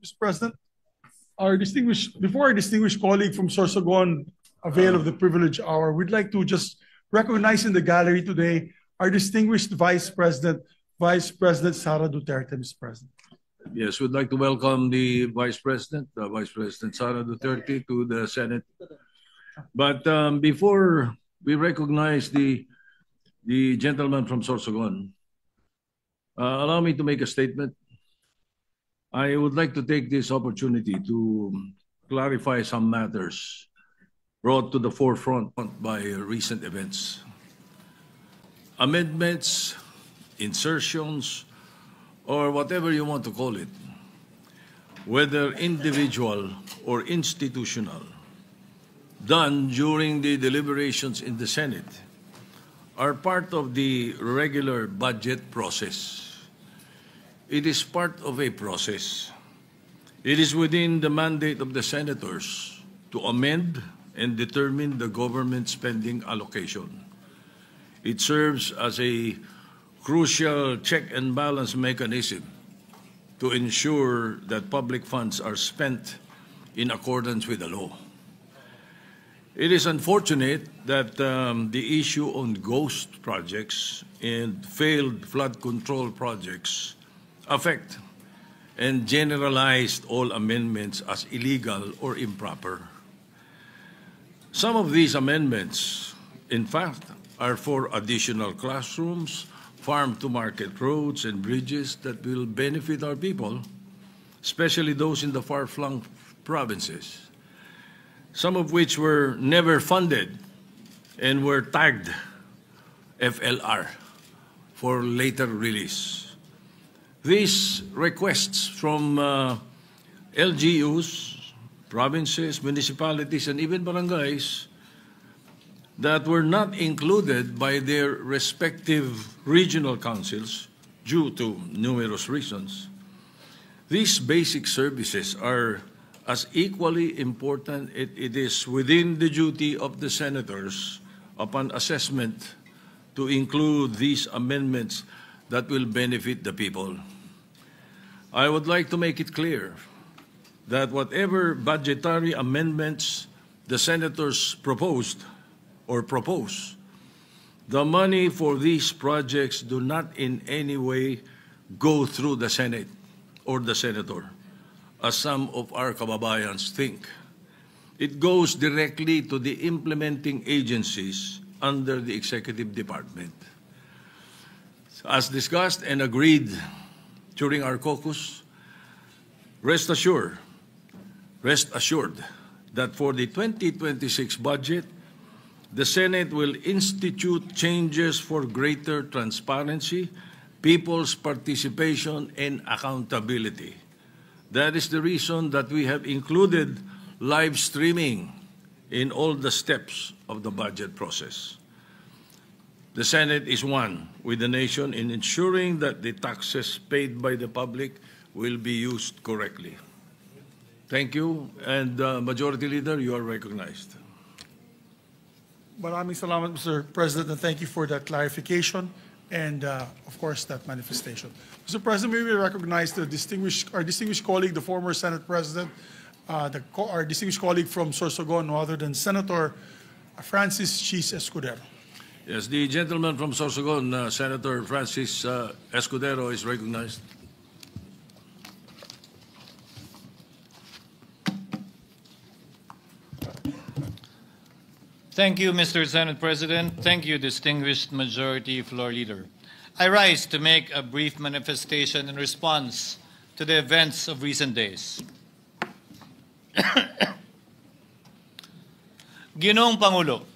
Mr. President, before our distinguished colleague from Sorsogon avail of the privilege hour, we'd like to just recognize in the gallery today our distinguished Vice President Sara Duterte, Mr. President. Yes, we'd like to welcome the Vice President Sara Duterte to the Senate. But before we recognize the gentleman from Sorsogon, allow me to make a statement. I would like to take this opportunity to clarify some matters brought to the forefront by recent events. Amendments, insertions, or whatever you want to call it, whether individual or institutional, done during the deliberations in the Senate, are part of the regular budget process. It is part of a process. It is within the mandate of the senators to amend and determine the government spending allocation. It serves as a crucial check and balance mechanism to ensure that public funds are spent in accordance with the law. It is unfortunate that the issue on ghost projects and failed flood control projects affect and generalized all amendments as illegal or improper. Some of these amendments, in fact, are for additional classrooms, farm-to-market roads and bridges that will benefit our people, especially those in the far-flung provinces, some of which were never funded and were tagged FLR for later release. These requests from LGUs, provinces, municipalities, and even barangays that were not included by their respective regional councils due to numerous reasons. These basic services are as equally important. It is within the duty of the senators upon assessment to include these amendments that will benefit the people. I would like to make it clear that whatever budgetary amendments the senators proposed or propose, the money for these projects do not in any way go through the Senate or the senator, as some of our kababayans think. It goes directly to the implementing agencies under the executive department. As discussed and agreed during our caucus, rest assured that for the 2026 budget, the Senate will institute changes for greater transparency, people's participation, and accountability. That is the reason that we have included live streaming in all the steps of the budget process. The Senate is one with the nation in ensuring that the taxes paid by the public will be used correctly. Thank you, and Majority Leader, you are recognized. Maraming salamat, Mr. President, and thank you for that clarification and, of course, that manifestation. Mr. President, may we recognize our distinguished colleague, the former Senate President, our distinguished colleague from Sorsogon, no other than Senator Francis Chis Escudero. Yes, the gentleman from Sorsogon, Senator Francis Escudero, is recognized. Thank you, Mr. Senate President. Thank you, distinguished Majority Floor Leader. I rise to make a brief manifestation in response to the events of recent days. Ginoong Pangulo,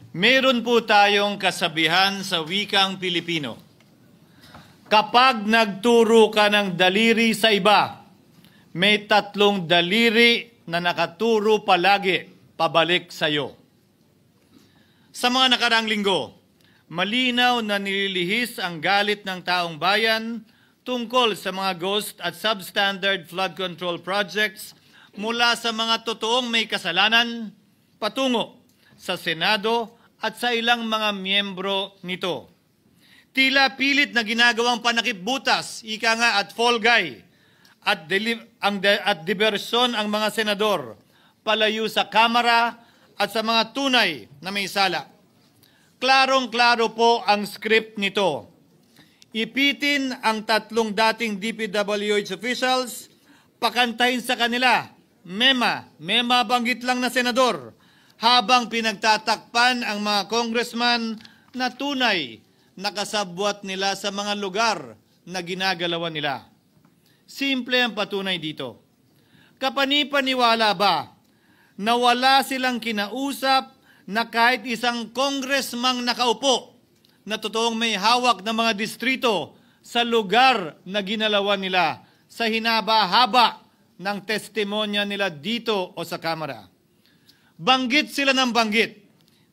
meron po tayong kasabihan sa wikang Pilipino. Kapag nagturo ka ng daliri sa iba, may tatlong daliri na nakaturo palagi pabalik sa iyo. Sa mga nakaraang linggo, malinaw na nililihis ang galit ng taong bayan tungkol sa mga ghost at substandard flood control projects mula sa mga totoong may kasalanan patungo sa Senado at sa ilang mga miyembro nito. Tila pilit na ginagawang panakipbutas, ika nga at fall guy, at diversyon ang mga senador palayo sa Kamara at sa mga tunay na may sala. Klarong-klaro po ang script nito. Ipitin ang 3 dating DPWH officials, pakantahin sa kanila, mema banggit lang na senador, habang pinagtatakpan ang mga congressman na tunay nakasabwat nila sa mga lugar na ginagalawan nila. Simple ang patunay dito. Kapanipaniwala ba na wala silang kinausap na kahit isang congressman nakaupo na totoong may hawak ng mga distrito sa lugar na ginalawan nila sa hinaba-haba ng testimonya nila dito o sa Kamara? Banggit sila ng banggit,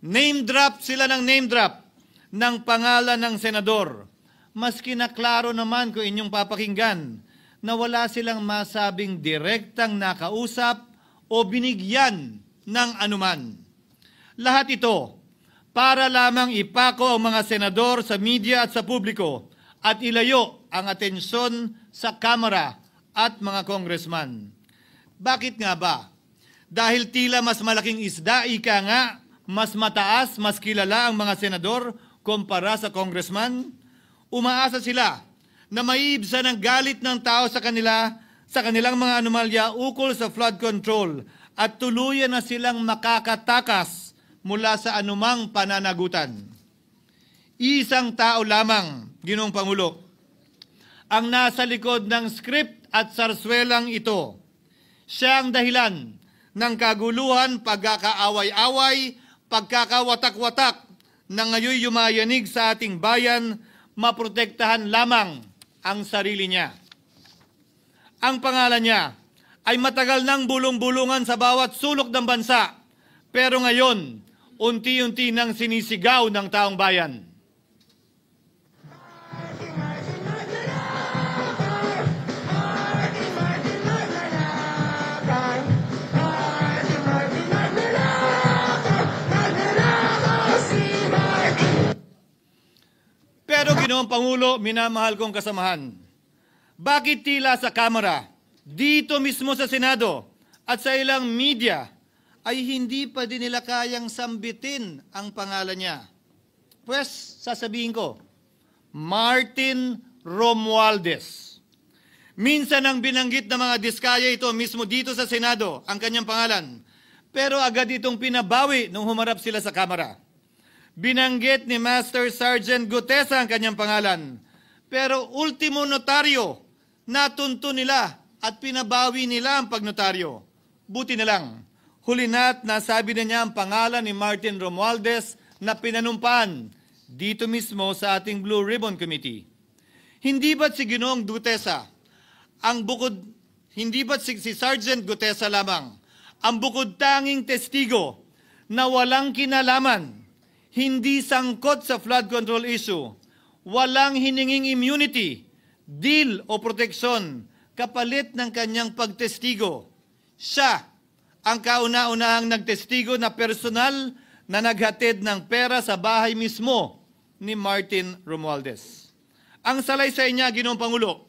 name drop sila ng name drop ng pangalan ng senador. Maski na klaro naman kung inyong papakinggan na wala silang masabing direktang nakausap o binigyan ng anuman. Lahat ito para lamang ipako ang mga senador sa media at sa publiko at ilayo ang atensyon sa Kamara at mga congressman. Bakit nga ba? Dahil tila mas malaking isda, ika nga, mas mataas, mas kilala ang mga senador kumpara sa congressman? Umaasa sila na maiibsan ang galit ng tao sa kanilang mga anomalya ukol sa flood control at tuluyan na silang makakatakas mula sa anumang pananagutan. Isang tao lamang, Ginoong Pangulo, ang nasa likod ng script at sarswelang ito. Siya ang dahilan ng kaguluhan, pagkakaaway-away, pagkakawatak-watak na ngayon yumayanig sa ating bayan, maprotektahan lamang ang sarili niya. Ang pangalan niya ay matagal nang bulong-bulungan sa bawat sulok ng bansa, pero ngayon, unti-unti nang sinisigaw ng taong bayan. Pero Ginoong Pangulo, minamahal kong kasamahan, bakit tila sa Kamara, dito mismo sa Senado at sa ilang media ay hindi pa din nila kayang sambitin ang pangalan niya? Pues, sasabihin ko, Martin Romualdez. Minsan ang binanggit ng mga diskaya ito mismo dito sa Senado, ang kanyang pangalan. Pero agad itong pinabawi nung humarap sila sa Kamara. Binanggit ni Master Sergeant Gutesa ang kanyang pangalan. Pero ultimo notaryo, natunto nila at pinabawi nila ang pagnotaryo. Buti na lang, huli na't nasabi na niya ang pangalan ni Martin Romualdez na pinanumpaan dito mismo sa ating Blue Ribbon Committee. Hindi ba't si Ginoong Gutesa, hindi ba't si Sergeant Gutesa lamang, ang bukod tanging testigo na walang kinalaman, hindi sangkot sa flood control issue, walang hininging immunity, deal o proteksyon kapalit ng kanyang pagtestigo. Siya ang kauna-unahang nagtestigo na personal na naghatid ng pera sa bahay mismo ni Martin Romualdez. Ang salaysay niya, Ginoong Pangulo,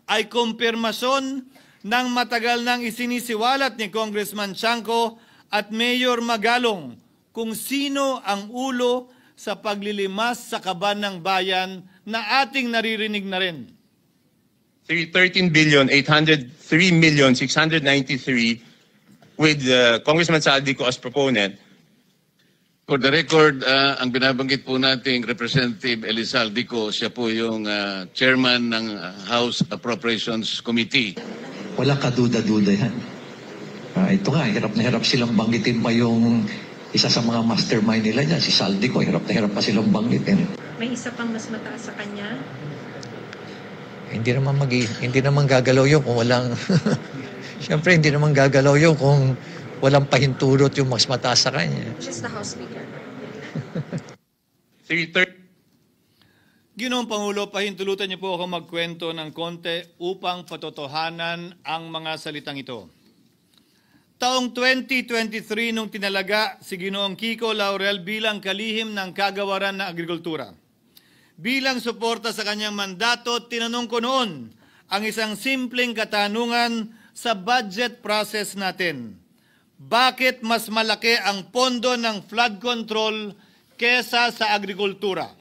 ay kumpirmasyon ng matagal nang isinisiwalat ni Congressman Chanco at Mayor Magalong kung sino ang ulo sa paglilimas sa kaban ng bayan na ating naririnig na rin. 13,803,693 with Congressman Saldico as proponent. For the record, ang binabanggit po nating Representative Elizaldico, siya po yung chairman ng House Appropriations Committee. Wala kaduda-duda yan. Ito nga, hirap na hirap silang banggitin pa yung isa sa mga mastermind nila dyan, si Saldico, hirap na hirap pa silang banggitin. May isa pang mas mataas sa kanya? Hindi naman gagalaw yun kung walang... Siyempre, hindi naman gagalaw yun kung walang pahintulot yung mas mataas sa kanya. Just the House Speaker. Ginoong Pangulo, pahintulutan niyo po ako magkwento ng konti upang patotohanan ang mga salitang ito. Taong 2023 nung tinalaga si Ginoong Kiko Laurel bilang kalihim ng Kagawaran ng Agrikultura. Bilang suporta sa kanyang mandato, tinanong ko noon ang isang simpleng katanungan sa budget process natin. Bakit mas malaki ang pondo ng flood control kesa sa agrikultura?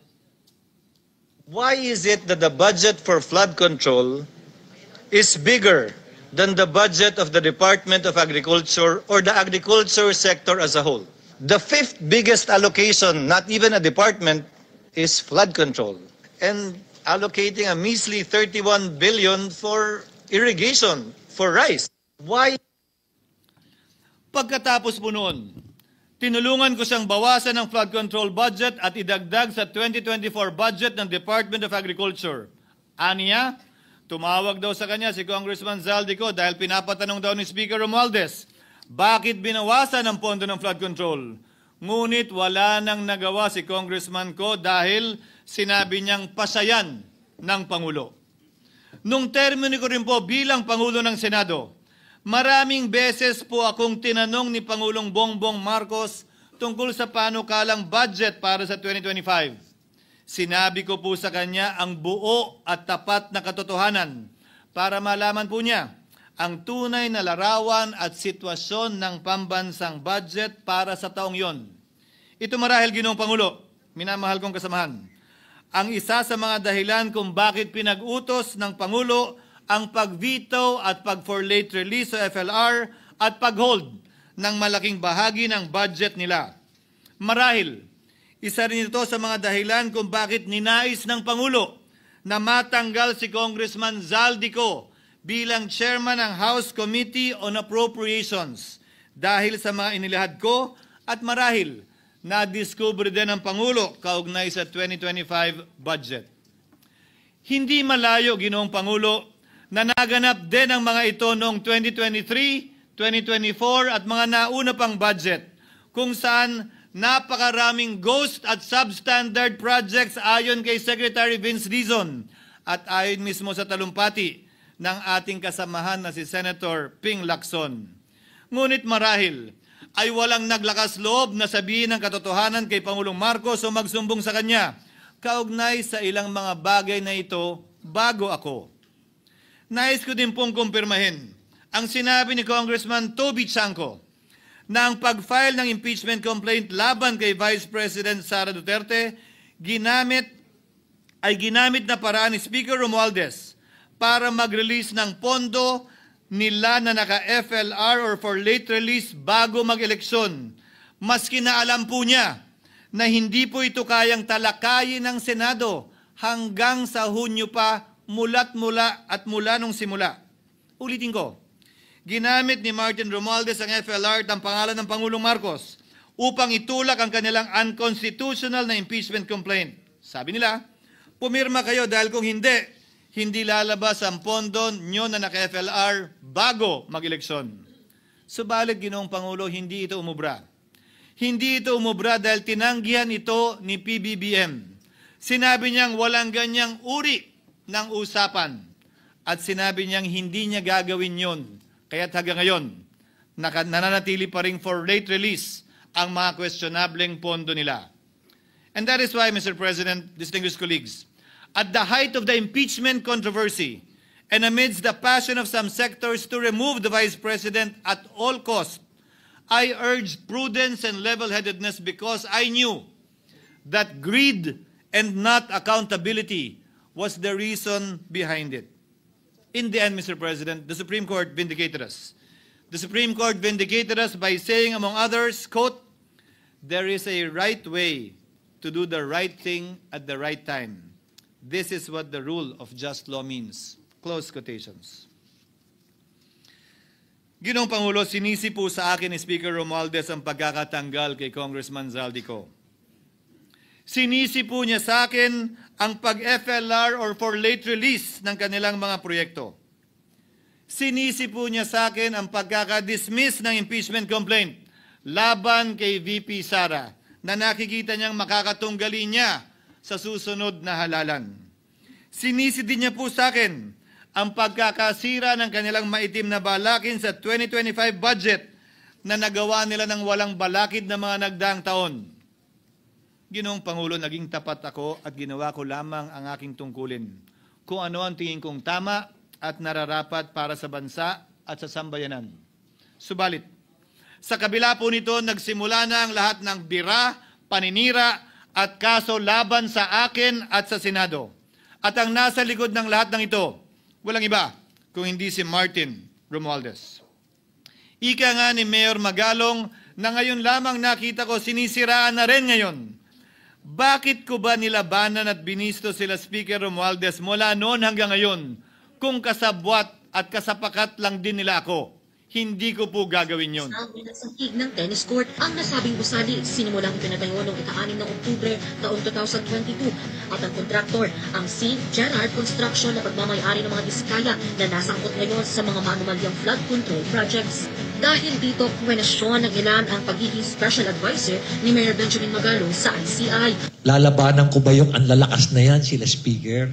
Why is it that the budget for flood control is bigger than the budget of the Department of Agriculture or the agriculture sector as a whole? The fifth biggest allocation, not even a department, is flood control. And allocating a measly 31 billion for irrigation, for rice. Why? Pagkatapos po noon, tinulungan ko siyang bawasan ang flood control budget at idagdag sa 2024 budget ng Department of Agriculture. Aniya, tumawag daw sa kanya si Congressman Zaldico dahil pinapatanong daw ni Speaker Romualdez, bakit binawasan ang pondo ng flood control? Ngunit wala nang nagawa si Congressman ko dahil sinabi niyang pasayan ng Pangulo. Nung termino ko rin po bilang Pangulo ng Senado, maraming beses po akong tinanong ni Pangulong Bongbong Marcos tungkol sa panukalang budget para sa 2025. Sinabi ko po sa kanya ang buo at tapat na katotohanan para malaman po niya ang tunay na larawan at sitwasyon ng pambansang budget para sa taong yon. Ito marahil, Ginoong Pangulo, minamahal kong kasamahan, ang isa sa mga dahilan kung bakit pinag-utos ng Pangulo ang pag-veto at pag-for late release o FLR at pag-hold ng malaking bahagi ng budget nila. Marahil, isa rin ito sa mga dahilan kung bakit ninais ng Pangulo na matanggal si Congressman Zaldico bilang chairman ng House Committee on Appropriations dahil sa mga inilahad ko at marahil na-discover din ng Pangulo kaugnay sa 2025 budget. Hindi malayo, Ginoong Pangulo, na naganap din ang mga ito noong 2023, 2024 at mga nauna pang budget kung saan napakaraming ghost at substandard projects ayon kay Secretary Vince Dizon at ayon mismo sa talumpati ng ating kasamahan na si Senator Ping Lacson. Ngunit marahil ay walang naglakas loob na sabihin ang katotohanan kay Pangulong Marcos o magsumbong sa kanya kaugnay sa ilang mga bagay na ito bago ako. Nais ko din pong kumpirmahin ang sinabi ni Congressman Toby Chanco na ang pag-file ng impeachment complaint laban kay Vice President Sara Duterte ginamit na paraan ni Speaker Romualdez para mag-release ng pondo nila na naka-FLR or for late release bago mag-eleksyon. Maski na alam po niya na hindi po ito kayang talakayin ng Senado hanggang sa Hunyo pa mula nung simula. Ulitin ko, ginamit ni Martin Romualdez ang FLR at ang pangalan ng Pangulong Marcos upang itulak ang kanilang unconstitutional na impeachment complaint. Sabi nila, pumirma kayo dahil kung hindi lalabas ang pondo nyo na naka-FLR bago mag-eleksyon. Subalit, Ginoong Pangulo, hindi ito umubra. Hindi ito umubra dahil tinanggihan ito ni PBBM. Sinabi niyang walang ganyang uri ng usapan at sinabi niyang hindi niya gagawin yon. Kaya't hanggang ngayon, nananatili pa rin for late release ang mga questionableng pondo nila. And that is why, Mr. President, distinguished colleagues, at the height of the impeachment controversy and amidst the passion of some sectors to remove the Vice President at all costs, I urged prudence and level-headedness because I knew that greed and not accountability was the reason behind it. In the end, Mr. President, the Supreme Court vindicated us. The Supreme Court vindicated us by saying, among others, quote, "There is a right way to do the right thing at the right time. This is what the rule of just law means." Close quotations. Ginoong Pangulo, sinisi po sa akin ni Speaker Romualdez ang pagkakatanggal kay Congressman Zaldico. Sinisi po niya sa akin ang pag-FLR or for late release ng kanilang mga proyekto. Sinisi po niya sa akin ang pagkakadismiss ng impeachment complaint laban kay VP Sara na nakikita niyang makakatunggali niya sa susunod na halalan. Sinisi din niya po sa akin ang pagkakasira ng kanilang maitim na balakin sa 2025 budget na nagawa nila ng walang balakid na mga nagdaang taon. Ginoong Pangulo, naging tapat ako at ginawa ko lamang ang aking tungkulin. Kung ano ang tingin kong tama at nararapat para sa bansa at sa sambayanan. Subalit, sa kabila po nito, nagsimula na ang lahat ng bira, paninira at kaso laban sa akin at sa Senado. At ang nasa likod ng lahat ng ito, walang iba kung hindi si Martin Romualdez. Ika nga ni Mayor Magalong na ngayon lamang nakita ko sinisiraan na rin ngayon. Bakit ko ba nilabanan at binisto sila Speaker Romualdez mula noon hanggang ngayon kung kasabwat at kasapakat lang din nila ako? Hindi ko po gagawin yun. Ang pinagsampig ng tennis court ang nasabing gusali sinimulang pinatayo noong ika-6 ng Oktubre taong 2022 at ang kontraktor ang St. Gerard Construction na pagmamayari ng mga diskaya na nasangkot ngayon sa mga maanumalyang flood control projects. Dahil dito, kwenasyon ng ilan ang pagiging special advisor ni Mayor Benjamin Magalong sa ICI. Lalabanan ko ba yung anlalakas na yan, sila Speaker?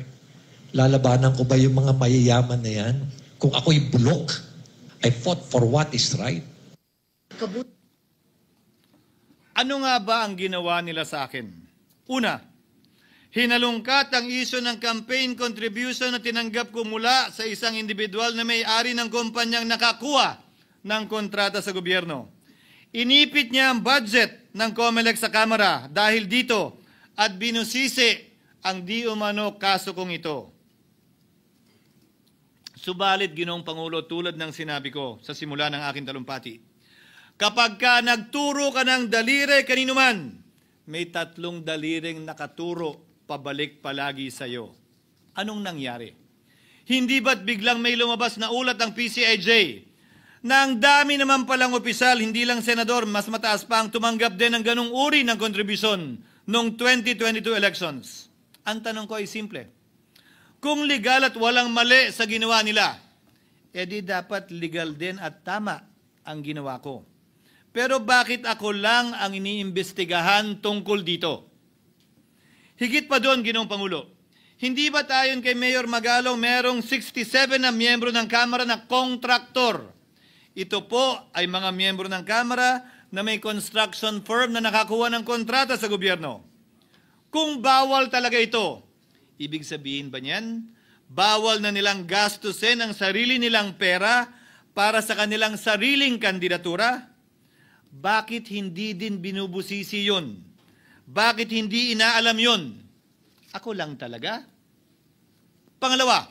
Lalabanan ko ba yung mga mayayaman na yan? Kung ako'y bulok, I fought for what is right. Ano nga ba ang ginawa nila sa akin? Una, hinalungkat ang isyo ng campaign contribution na tinanggap ko mula sa isang individual na may-ari ng kumpanyang nakakuha ng kontrata sa gobyerno. Inipit niya ang budget ng COMELEC sa Kamara dahil dito at binusisi ang di umano kaso kong ito. Subalit, Ginoong Pangulo, tulad ng sinabi ko sa simula ng aking talumpati, kapag ka nagturo ka ng daliri kanino man, may 3 daliring nakaturo pabalik palagi sa iyo. Anong nangyari? Hindi ba't biglang may lumabas na ulat ng PCIJ na ang dami naman palang opisyal, hindi lang senador, mas mataas pa ang tumanggap din ng ganung uri ng kontribusyon noong 2022 elections? Ang tanong ko ay simple. Kung legal at walang mali sa ginawa nila, edi dapat legal din at tama ang ginawa ko. Pero bakit ako lang ang iniimbestigahan tungkol dito? Higit pa doon, Ginoong Pangulo, hindi ba tayon kay Mayor Magalong merong 67 na miyembro ng Kamara na kontraktor? Ito po ay mga miyembro ng Kamara na may construction firm na nakakuha ng kontrata sa gobyerno. Kung bawal talaga ito, ibig sabihin ba niyan, bawal na nilang gastusin ang sarili nilang pera para sa kanilang sariling kandidatura? Bakit hindi din binubusisi yun? Bakit hindi inaalam yun? Ako lang talaga? Pangalawa,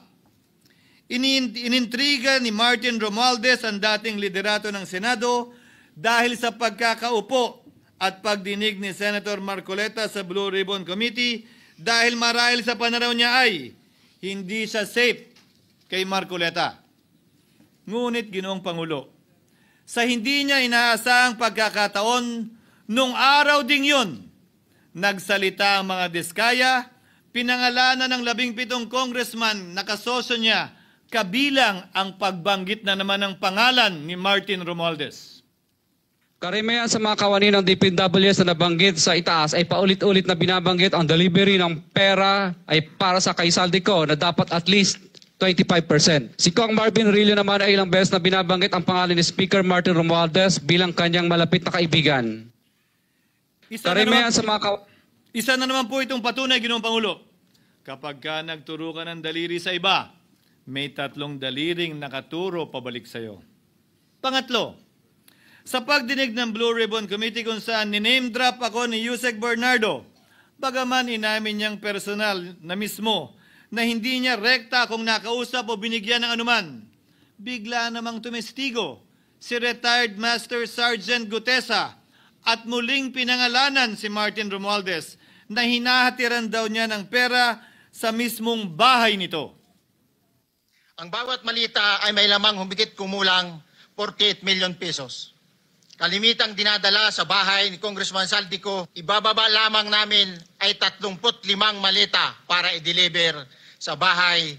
inintriga ni Martin Romualdez ang dating liderato ng Senado dahil sa pagkakaupo at pagdinig ni Senator Marcoleta sa Blue Ribbon Committee dahil marahil sa pananaw niya ay hindi siya safe kay Marcoleta. Ngunit, Ginoong Pangulo, sa hindi niya inaasahang pagkakataon, nung araw ding yun, nagsalita ang mga diskaya, pinangalanan ng 17 congressman na kasosyo niya, kabilang ang pagbanggit na naman ng pangalan ni Martin Romualdez. Karamihan sa mga kawani ng DPWS na nabanggit sa itaas ay paulit-ulit na binabanggit ang delivery ng pera ay para sa kaisaldi ko na dapat at least 25%. Si Kong Marvin Rillo naman ay ilang beses na binabanggit ang pangalan ni Speaker Martin Romualdez bilang kanyang malapit na kaibigan. Isa na naman po itong patunay, Ginoong Pangulo. Kapag ka nagturo ka ng daliri sa iba, may 3 daliring nakaturo pabalik sa iyo. Pangatlo, sa pagdinig ng Blue Ribbon Committee kung saan ni-name drop ako ni Yusek Bernardo, bagaman inamin niyang personal na mismo na hindi niya rekta kung nakausap o binigyan ng anuman, bigla namang tumestigo si retired Master Sergeant Gutesa at muling pinangalanan si Martin Romualdez na hinahatiran daw niya ng pera sa mismong bahay nito. Ang bawat malita ay may lamang humigit kumulang 48 million pesos. Kalimitang dinadala sa bahay ni Congressman Saldico, ibababa lamang namin ay 35 malita para i-deliver sa bahay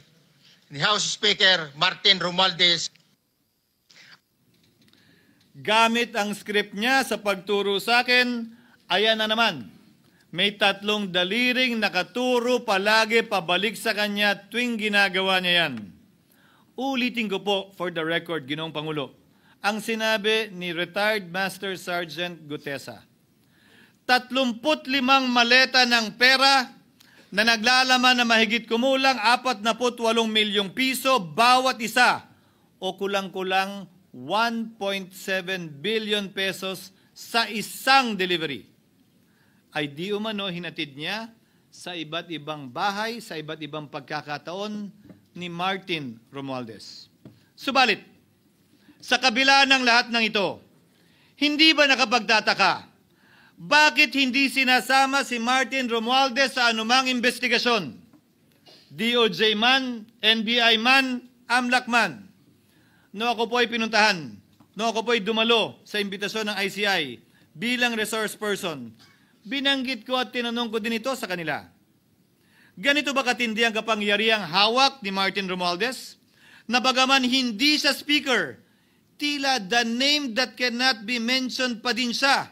ni House Speaker Martin Romualdez. Gamit ang script niya sa pagturo sa akin, ayan na naman. May 3 daliring nakaturo palagi pabalik sa kanya tuwing ginagawa niya yan. Ulitin ko po for the record, Ginoong Pangulo, ang sinabi ni retired Master Sergeant Gutesa. 35 maleta ng pera, na naglalaman na mahigit kumulang 48 milyong piso bawat isa o kulang-kulang 1.7 billion pesos sa isang delivery ay di umano hinatid niya sa iba't ibang bahay, sa iba't ibang pagkakataon ni Martin Romualdez. Subalit, sa kabila ng lahat ng ito, hindi ba nakapagtataka bakit hindi sinasama si Martin Romualdez sa anumang investigasyon? DOJ man, NBI man, AMLAC man. No ako po'y pinuntahan, no ako po'y dumalo sa imbitasyon ng ICI bilang resource person, binanggit ko at tinanong ko din ito sa kanila. Ganito ba katindi ang kapangyarihang hawak ni Martin Romualdez? Na bagaman hindi siya speaker, tila the name that cannot be mentioned pa din siya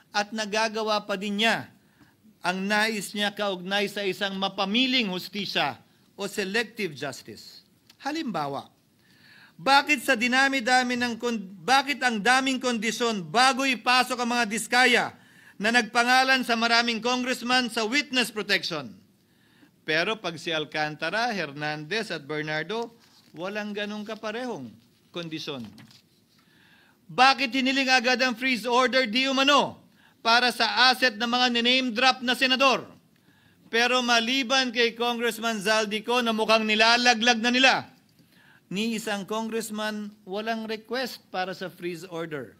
at nagagawa pa din niya ang nais niya kaugnay sa isang mapamiling hustisya o selective justice. Halimbawa, bakit ang daming kondisyon bago ipasok ang mga diskaya na nagpangalan sa maraming congressman sa witness protection? Pero pag si Alcantara, Hernandez at Bernardo, walang ganong kaparehong kondisyon. Bakit hiniling agad ang freeze order di umano para sa asset ng mga name drop na senador? Pero maliban kay Congressman Zaldico na mukhang nilalaglag na nila, ni isang congressman walang request para sa freeze order.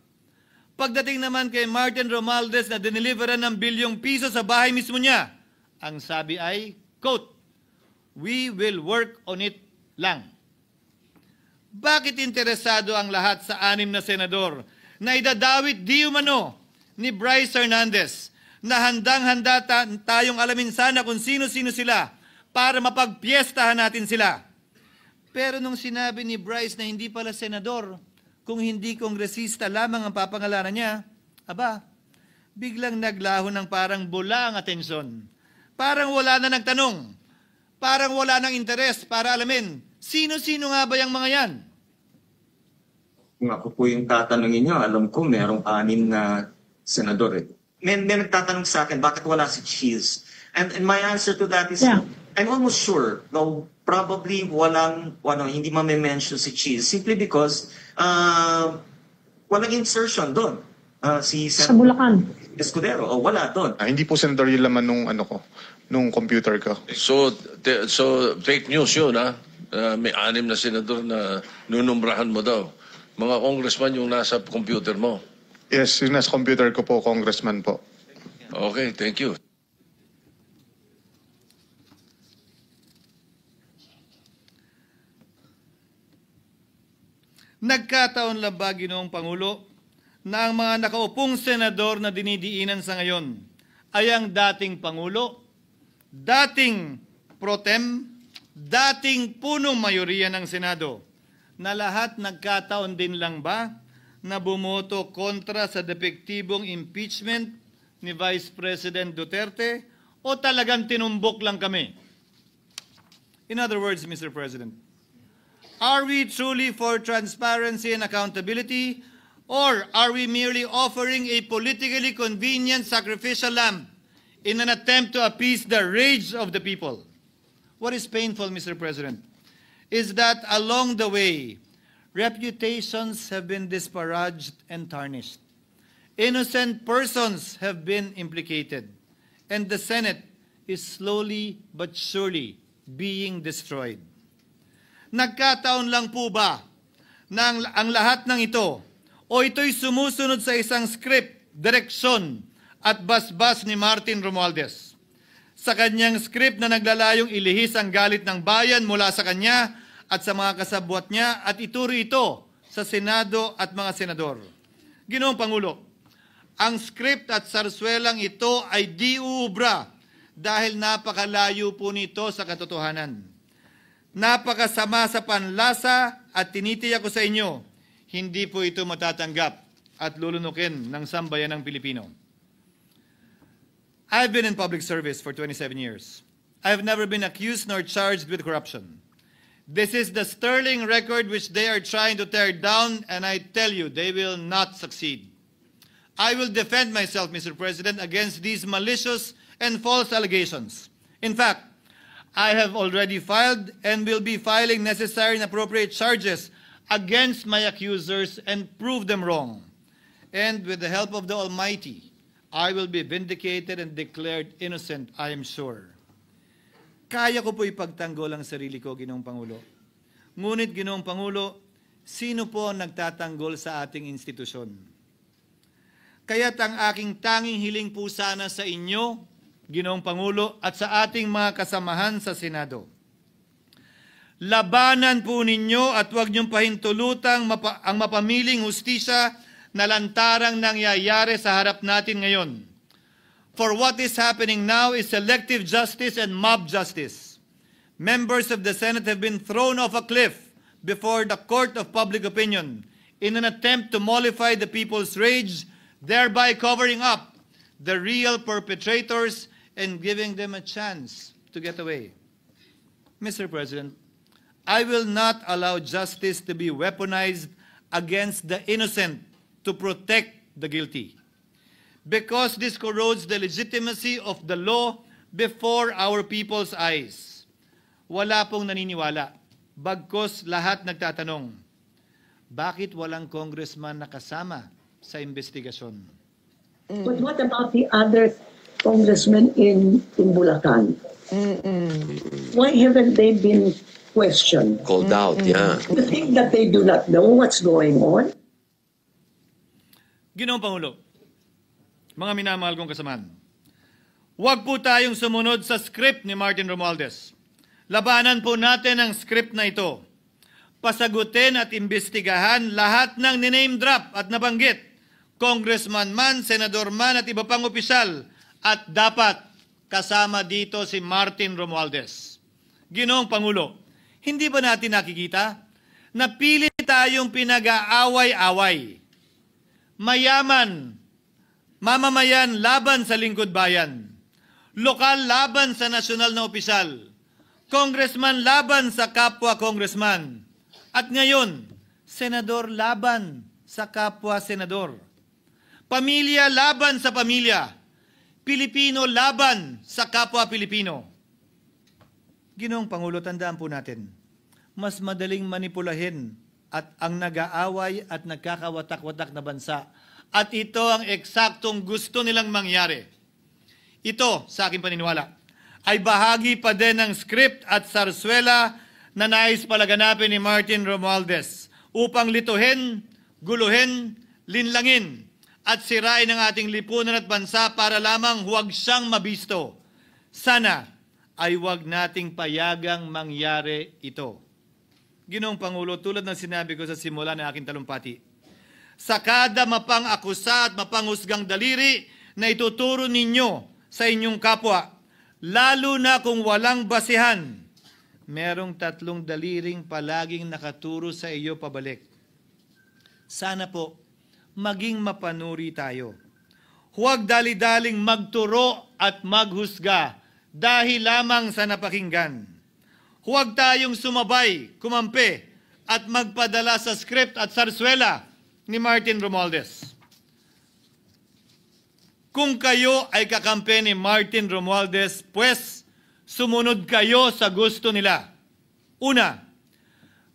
Pagdating naman kay Martin Romualdez na dineliveran ng bilyong piso sa bahay mismo niya, ang sabi ay, quote, "We will work on it lang." Bakit interesado ang lahat sa 6 na senador na idadawit di umano ni Bryce Hernandez na handang-handa tayong alamin sana kung sino-sino sila para mapagpiestahan natin sila? Pero nung sinabi ni Bryce na hindi pala senador, kung hindi kongresista lamang ang papangalanan niya, aba, biglang naglaho ng parang bula ang atensyon. Parang wala na nagtanong. Parang wala nang interes para alamin, sino-sino nga ba yung mga yan? Kung ako po yung tatanungin niyo, alam ko merong 6 na senador eh. May nagtatanong sa akin, bakit wala si Cheese? And my answer to that is, I'm almost sure, no, probably hindi ma-mention si Cheese simply because walang insertion doon. Si Sa Bulacan. Escudero, wala doon. Hindi po senador yung laman nung computer ko. So fake news yun, ha? May 6 na senador na nunumbrahan mo daw. Mga congressman yung nasa computer mo. Yes, yung nasa computer ko po, congressman po. Okay, thank you. Nagkataon lang ba, Ginoong Pangulo, na ang mga nakaupong senador na dinidiinan sa ngayon ay ang dating Pangulo, dating pro tem, dating punong mayoriya ng Senado, na lahat nagkataon din lang ba na bumoto kontra sa depektibong impeachment ni Vice President Duterte o talagang tinumbok lang kami? In other words, Mr. President, are we truly for transparency and accountability, or are we merely offering a politically convenient sacrificial lamb in an attempt to appease the rage of the people? What is painful, Mr. President, is that along the way, reputations have been disparaged and tarnished. Innocent persons have been implicated, and the Senate is slowly but surely being destroyed. Nagkataon lang po ba na ang lahat ng ito o ito'y sumusunod sa isang script, direksyon at basbas ni Martin Romualdez? Sa kanyang script na naglalayong ilihis ang galit ng bayan mula sa kanya at sa mga kasabwat niya at ituro ito sa Senado at mga senador. Ginoong Pangulo, ang script at sarswelang ito ay di uubra dahil napakalayo po nito sa katotohanan. Napakasama sa panlasa at tinitiyak ko sa inyo, hindi po ito matatanggap at lulunukin ng sambayanang Pilipino. I've been in public service for 27 years. I've never been accused nor charged with corruption. This is the sterling record which they are trying to tear down, and I tell you, they will not succeed. I will defend myself, Mr. President, against these malicious and false allegations. In fact, I have already filed and will be filing necessary and appropriate charges against my accusers and prove them wrong. And with the help of the Almighty, I will be vindicated and declared innocent, I am sure. Kaya ko po ipagtanggol ang sarili ko, Ginoong Pangulo. Ngunit, Ginoong Pangulo, sino po ang nagtatanggol sa ating institusyon? Kaya't ang aking tanging hiling po sana sa inyo, Ginoong Pangulo, at sa ating mga kasamahan sa Senado. Labanan po ninyo at huwag niyong pahintulutang ang mapamiling hustisya na lantarang nangyayari sa harap natin ngayon. For what is happening now is selective justice and mob justice. Members of the Senate have been thrown off a cliff before the court of public opinion in an attempt to mollify the people's rage, thereby covering up the real perpetrators and giving them a chance to get away. Mr. President, I will not allow justice to be weaponized against the innocent to protect the guilty, because this corrodes the legitimacy of the law before our people's eyes. Wala pong naniniwala, bagkos lahat nagtatanong, bakit walang congressman na kasama sa investigasyon? But what about the other congressmen in Bulacan? Why haven't they been questioned? Called out, yeah. You think that they do not know what's going on? Ginoong Pangulo, mga minamahal kong kasamahan, huwag po tayong sumunod sa script ni Martin Romualdez. Labanan po natin ang script na ito. Pasagutin at imbestigahan lahat ng niname drop at nabanggit, congressman man, senador man at iba pang opisyal, at dapat kasama dito si Martin Romualdez. Ginoong Pangulo, hindi ba natin nakikita na pilit tayong pinag-aaway-away? Mayaman, mamamayan laban sa lingkod bayan, lokal laban sa nasyonal na opisyal, congressman laban sa kapwa congressman, at ngayon, senador laban sa kapwa senador, pamilya laban sa pamilya, Pilipino laban sa kapwa Pilipino. Ginoong Pangulo, tandaan po natin, mas madaling manipulahin at ang nag-aaway at nagkakawatak-watak na bansa. At ito ang eksaktong gusto nilang mangyari. Ito, sa aking paniniwala, ay bahagi pa din ng script at sarswela na nais palaganapin ni Martin Romualdez upang lituhin, guluhin, linlangin at sirain ang ating lipunan at bansa para lamang huwag siyang mabisto. Sana ay huwag nating payagang mangyari ito. Ginoong Pangulo, tulad ng sinabi ko sa simula ng aking talumpati, sa kada mapang-akusa at mapanghusgang daliri na ituturo ninyo sa inyong kapwa, lalo na kung walang basihan, merong 3 daliring palaging nakaturo sa iyo pabalik. Sana po, maging mapanuri tayo. Huwag dali-daling magturo at maghusga dahil lamang sa napakinggan. Huwag tayong sumabay, kumampi, at magpadala sa script at sarswela ni Martin Romualdez. Kung kayo ay kakampi ni Martin Romualdez, pues sumunod kayo sa gusto nila. Una,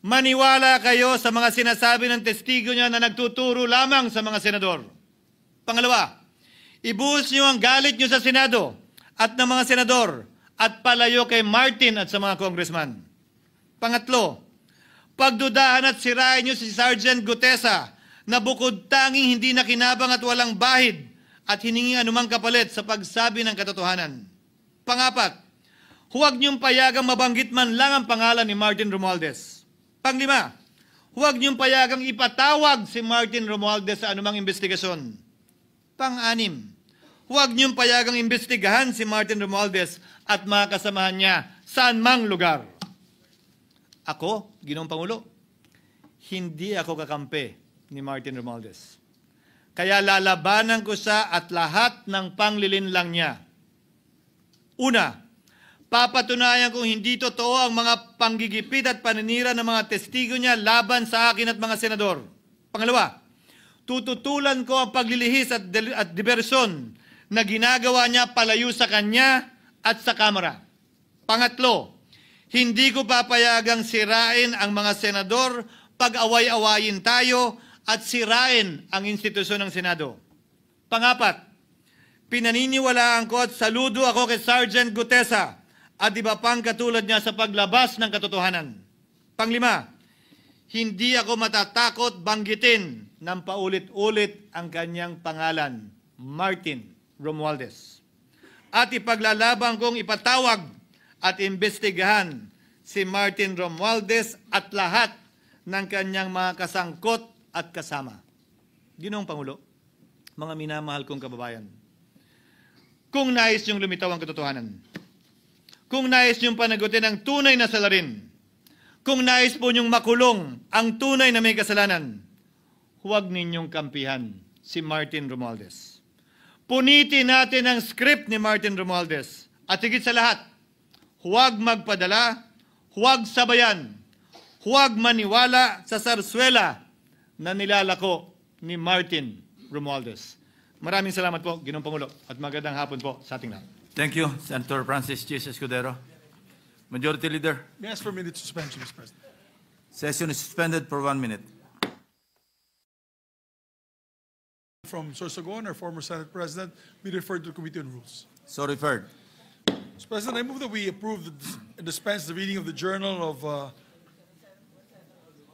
maniwala kayo sa mga sinasabi ng testigo niya na nagtuturo lamang sa mga senador. Pangalawa, ibuhos niyo ang galit niyo sa Senado at ng mga senador at palayo kay Martin at sa mga congressman. Pangatlo, pagdudahan at sirain niyo si Sergeant Gutesa na bukod tanging hindi nakinabang at walang bahid at hiningi anumang kapalit sa pagsabi ng katotohanan. Pangapat, huwag niyong payagang mabanggit man lang ang pangalan ni Martin Romualdez. Panglima, huwag niyong payagang ipatawag si Martin Romualdez sa anumang investigasyon. Pang-anim, huwag niyong payagang imbestigahan si Martin Romualdez at mga kasamahan niya saan mang lugar. Ako, Ginoong Pangulo, hindi ako kakampi ni Martin Romualdez. Kaya lalabanan ko siya at lahat ng panglilinlang niya. Una, papatunayan kong hindi totoo ang mga panggigipit at paninira ng mga testigo niya laban sa akin at mga senador. Pangalawa, tututulan ko ang paglilihis at diversyon na ginagawa niya palayo sa kanya at sa Kamara. Pangatlo, hindi ko papayagang sirain ang mga senador, pag-away-awayin tayo at sirain ang institusyon ng Senado. Pangapat, pinaniniwalaan ko at saludo ako kay Sergeant Gutesa at iba pang katulad niya sa paglabas ng katotohanan. Panglima, hindi ako matatakot banggitin ng paulit-ulit ang kanyang pangalan, Martin Romualdez. At ipaglalaban kong ipatawag at imbestigahan si Martin Romualdez at lahat ng kanyang mga kasangkot at kasama. Ginoong Pangulo, mga minamahal kong kababayan, kung nais niyong lumitaw ang katotohanan, kung nais niyong panagutin ang tunay na salarin, kung nais po niyong makulong ang tunay na may kasalanan, huwag ninyong kampihan si Martin Romualdez. Punitin natin ang script ni Martin Romualdez. At higit sa lahat, huwag magpadala, huwag sabayan, huwag maniwala sa sarswela na nilalako ni Martin Romualdez. Maraming salamat po, Ginoong Pangulo, at magandang hapon po sa ating lahat. Thank you, Senator Francis Chis Escudero. Majority Leader. May I ask for a minute suspension, Mr. President? Session is suspended for 1 minute. From Sorsogon, our former Senate President, be referred to the Committee on Rules. So referred. Mr. President, I move that we approve and dispense the reading of the journal of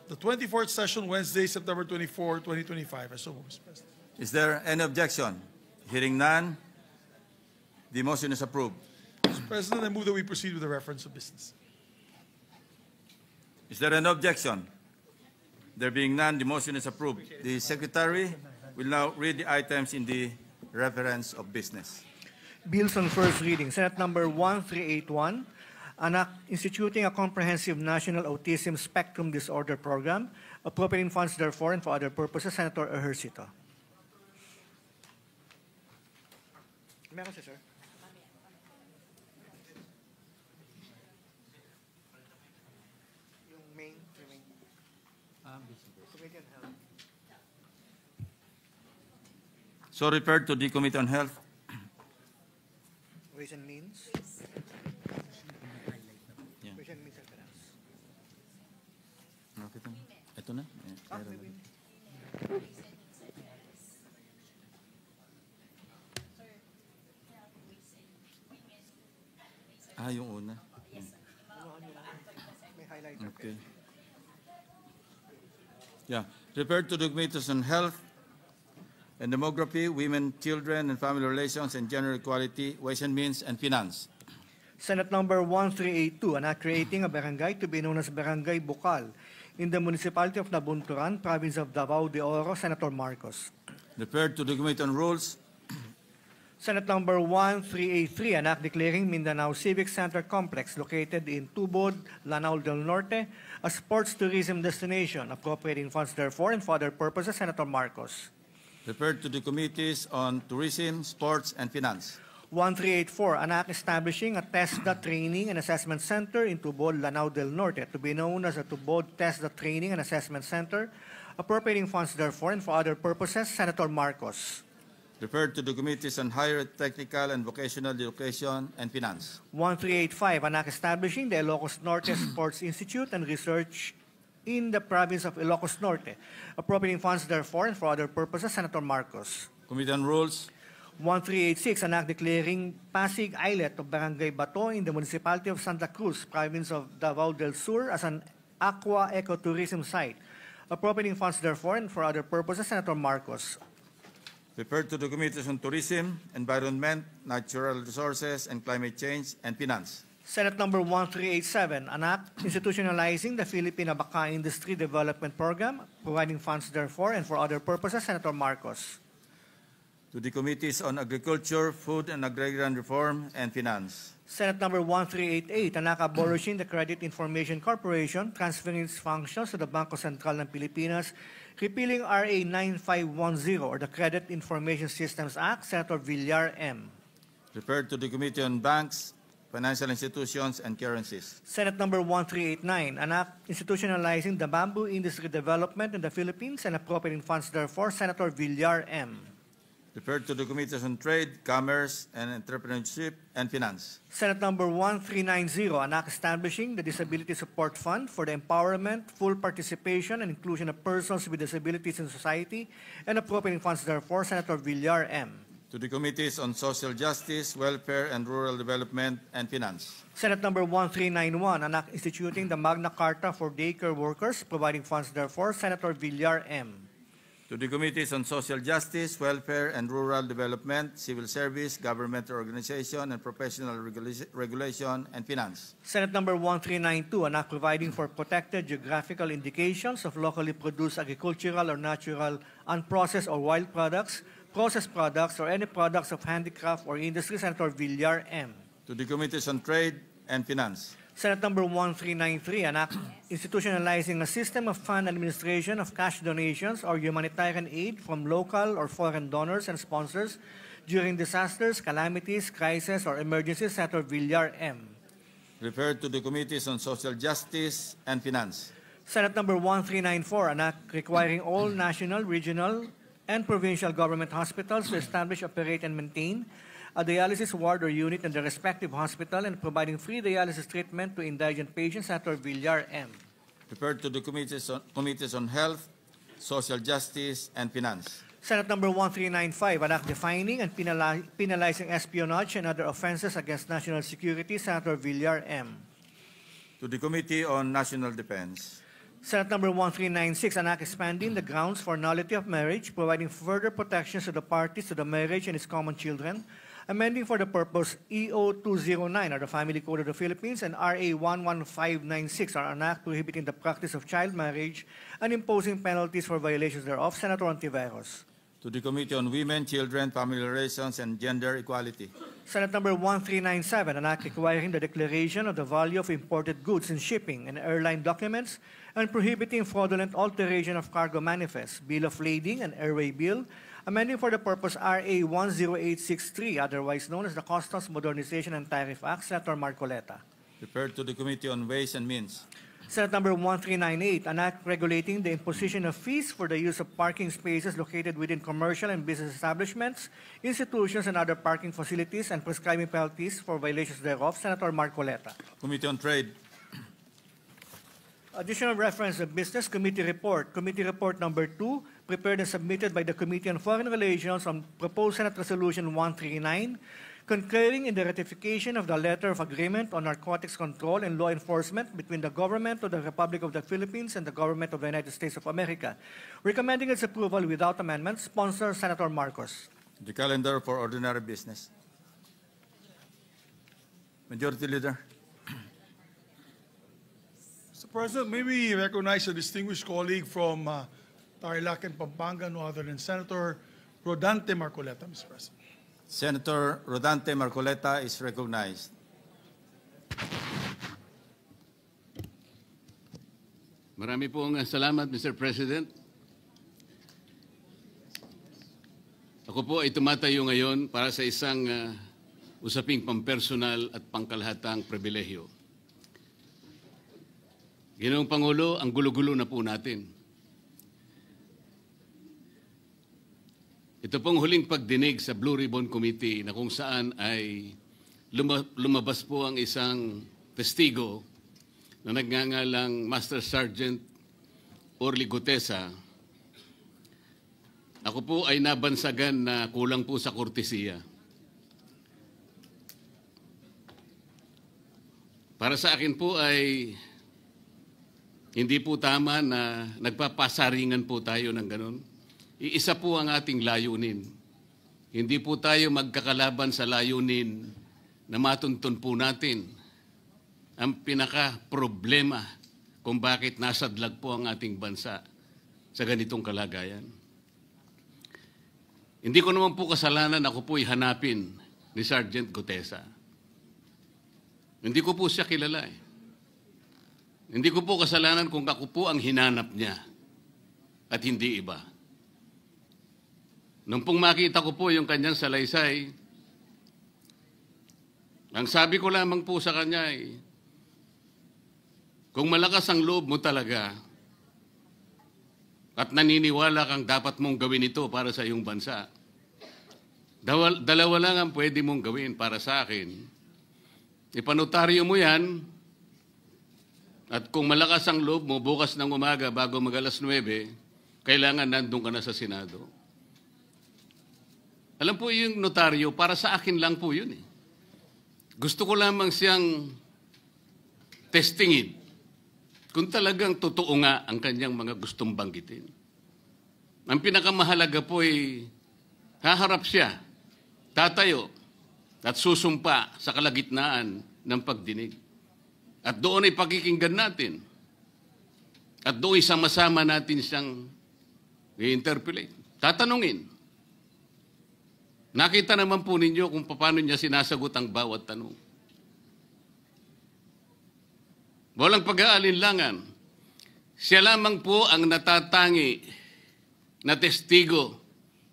the 24th session, Wednesday, September 24, 2025. I so move, Mr. President. Is there any objection? Hearing none, the motion is approved. Mr. President, I move that we proceed with the reference of business. Is there an objection? There being none, the motion is approved. The Secretary will now read the items in the reference of business. Bills on first reading. Senate number 1381, an act instituting a comprehensive national autism spectrum disorder program, appropriating funds therefore and for other purposes. Senator Ejercito. Meron siya, sir. Yung main. Committee on Health. So referred to the Committee on Health. Ways and Means. Yeah. Ways and Means and Finance. Ito na. Yung una. May highlight. Okay. Yeah. Referred to the Committees on Health and Demography, Women, Children, and Family Relations, and Gender Equality, Ways and Means, and Finance. Senate number 1382, an act creating a barangay to be known as Barangay Bukal in the municipality of Nabunturan, province of Davao de Oro. Senator Marcos. Referred to the Committee on Rules. Senate number 1383, an act declaring Mindanao Civic Center Complex located in Tubod, Lanao del Norte, a sports tourism destination, appropriating funds therefore and for other purposes. Senator Marcos. Referred to the Committees on Tourism, Sports, and Finance. 1384, an act establishing a TESDA Training and Assessment Center in Tubod, Lanao del Norte, to be known as a Tubod TESDA Training and Assessment Center, appropriating funds therefore and for other purposes. Senator Marcos. Referred to the Committees on Higher Technical and Vocational Education and Finance. 1385, an act establishing the Ilocos Norte Sports Institute and Research in the province of Ilocos Norte, appropriating funds therefore and for other purposes. Senator Marcos. Committee on Rules. 1386, an act declaring Pasig Islet of Barangay Bato in the municipality of Santa Cruz, province of Davao del Sur, as an aqua ecotourism site, appropriating funds therefore and for other purposes. Senator Marcos. Referred to the Committees on Tourism, Environment, Natural Resources, and Climate Change, and Finance. Senate number 1387, an act institutionalizing the Philippine Abaca Industry Development Program, providing funds therefore and for other purposes. Senator Marcos. To the Committees on Agriculture, Food and Agrarian Reform, and Finance. Senate number 1388, an act abolishing the Credit Information Corporation, transferring its functions to the Bangko Sentral ng Pilipinas, repealing RA 9510 or the Credit Information Systems Act. Senator Villar M. Referred to the Committee on Banks, Financial Institutions, and Currencies. Senate number 1389, an act institutionalizing the bamboo industry development in the Philippines and appropriating funds therefore. Senator Villar M. Referred to the Committees on Trade, Commerce, and Entrepreneurship, and Finance. Senate Number 1390, an act establishing the Disability Support Fund for the empowerment, full participation, and inclusion of persons with disabilities in society, and appropriating funds therefore. Senator Villar M. To the Committees on Social Justice, Welfare, and Rural Development, and Finance. Senate Number 1391, an act instituting the Magna Carta for daycare workers, providing funds therefore. Senator Villar M. To the Committees on Social Justice, Welfare, and Rural Development, Civil Service, Government Organization, and Professional Regulation, and Finance. Senate Number 1392, an act providing for protected geographical indications of locally produced agricultural or natural unprocessed or wild products, processed products, or any products of handicraft or industry. Senator Villar M. To the Committees on Trade and Finance. Senate Number 1393, an act institutionalizing a system of fund administration of cash donations or humanitarian aid from local or foreign donors and sponsors during disasters, calamities, crises, or emergencies. Senator Villar M. Referred to the Committees on Social Justice and Finance. Senate Number 1394, an act requiring all national, regional, and provincial government hospitals to establish, operate, and maintain a dialysis ward or unit in the respective hospital and providing free dialysis treatment to indigent patients. Senator Villar M. Referred to the Committees on Health, Social Justice, and Finance. Senate Number 1395, an act defining and penalizing espionage and other offenses against national security. Senator Villar M. To the Committee on National Defense. Senate Number 1396, an act expanding the grounds for nullity of marriage, providing further protections to the parties to the marriage and its common children, amending for the purpose EO 209 of the Family Code of the Philippines and RA 11596 are an act prohibiting the practice of child marriage and imposing penalties for violations thereof. Senator Ontiveros. To the Committee on Women, Children, Family Relations, and Gender Equality. Senate Number 1397, an act requiring the declaration of the value of imported goods in shipping and airline documents and prohibiting fraudulent alteration of cargo manifests, bill of lading, and airway bill, amending for the purpose RA 10863, otherwise known as the Customs Modernization and Tariff Act. Senator Marcoleta. Referred to the Committee on Ways and Means. Senate Number 1398, an act regulating the imposition of fees for the use of parking spaces located within commercial and business establishments, institutions, and other parking facilities, and prescribing penalties for violations thereof. Senator Marcoleta. Committee on Trade. Additional reference of Business Committee Report. Committee Report Number 2, prepared and submitted by the Committee on Foreign Relations on proposed Senate Resolution 139, concurring in the ratification of the Letter of Agreement on Narcotics Control and Law Enforcement between the Government of the Republic of the Philippines and the Government of the United States of America, recommending its approval without amendment. Sponsor, Senator Marcos. The calendar for ordinary business. Majority Leader. Mr. President, may we recognize a distinguished colleague from Tarlac and Pampanga, no other than Senator Rodante Marcoleta, Mr. President. Senator Rodante Marcoleta is recognized. Marami pong salamat, Mr. President. Ako po ay tumatayo ngayon para sa isang usaping pampersonal at pangkalahatang pribilehyo. Ginoong Pangulo, ang gulo-gulo na po natin. Ito pong huling pagdinig sa Blue Ribbon Committee na kung saan ay lumabas po ang isang testigo na nagngangalang Master Sergeant Orly Gutesa. Ako po ay nabansagan na kulang po sa kortesiya. Para sa akin po ay hindi po tama na nagpapasaringan po tayo ng ganun. Iisa po ang ating layunin. Hindi po tayo magkakalaban sa layunin na matuntun po natin ang pinaka-problema kung bakit nasadlag po ang ating bansa sa ganitong kalagayan. Hindi ko naman po kasalanan ako po'y hanapin ni Sergeant Gutesa. Hindi ko po siya kilala eh. Hindi ko po kasalanan kung ako po ang hinanap niya at hindi iba. Nung pong makita ko po yung kanyang salaysay, ang sabi ko lamang po sa kanya ay, kung malakas ang loob mo talaga at naniniwala kang dapat mong gawin ito para sa iyong bansa, Dalawa lang ang pwede mong gawin para sa akin. Ipanotaryo mo yan, at kung malakas ang loob mo, bukas ng umaga bago mag-alas 9, kailangan nandun ka na sa Senado. Alam po yung notaryo, para sa akin lang po yun eh. Gusto ko lamang siyang testingin kung talagang totoo nga ang kanyang mga gustong banggitin. Ang pinakamahalaga po ay haharap siya, tatayo, at susumpa sa kalagitnaan ng pagdinig. At doon ay pakikinggan natin. At doon ay sama-sama natin siyang i-interpolate. Tatanungin. Nakita naman po ninyo kung paano niya sinasagot ang bawat tanong. Walang pag-aalinlangan. Siya lamang po ang natatangi na testigo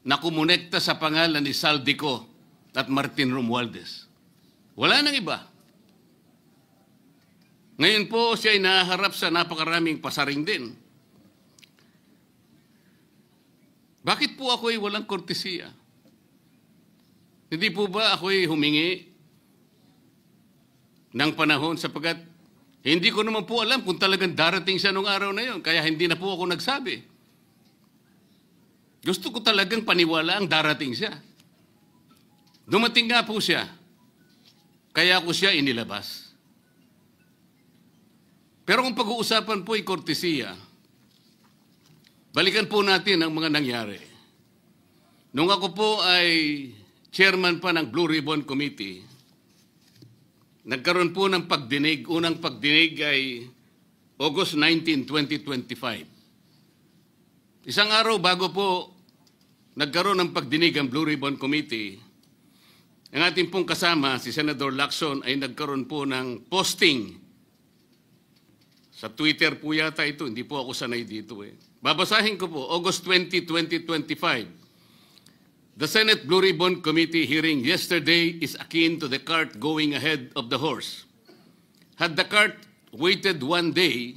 na kumonekta sa pangalan ni Saldico at Martin Romualdez. Wala nang iba. Ngayon po siya ay naharap sa napakaraming pasaring din. Bakit po ako ay walang kortesiya? Hindi po ba ako ay humingi ng panahon sapagkat hindi ko naman po alam kung talagang darating siya nung araw na yon, kaya hindi na po ako nagsabi. Gusto ko talagang paniwala ang darating siya. Dumating nga po siya, kaya ko siya inilabas. Pero kung pag-uusapan po ay kortesiya, balikan po natin ang mga nangyari. Nung ako po ay chairman pa ng Blue Ribbon Committee, nagkaroon po ng pagdinig. Unang pagdinig ay August 19, 2025. Isang araw bago po nagkaroon ng pagdinig ang Blue Ribbon Committee, ang ating pong kasama, si Senator Lacson, ay nagkaroon po ng posting. Sa Twitter po yata ito, hindi po ako sanay dito eh. Babasahin ko po, August 20, 2025. The Senate Blue Ribbon Committee hearing yesterday is akin to the cart going ahead of the horse. Had the cart waited one day,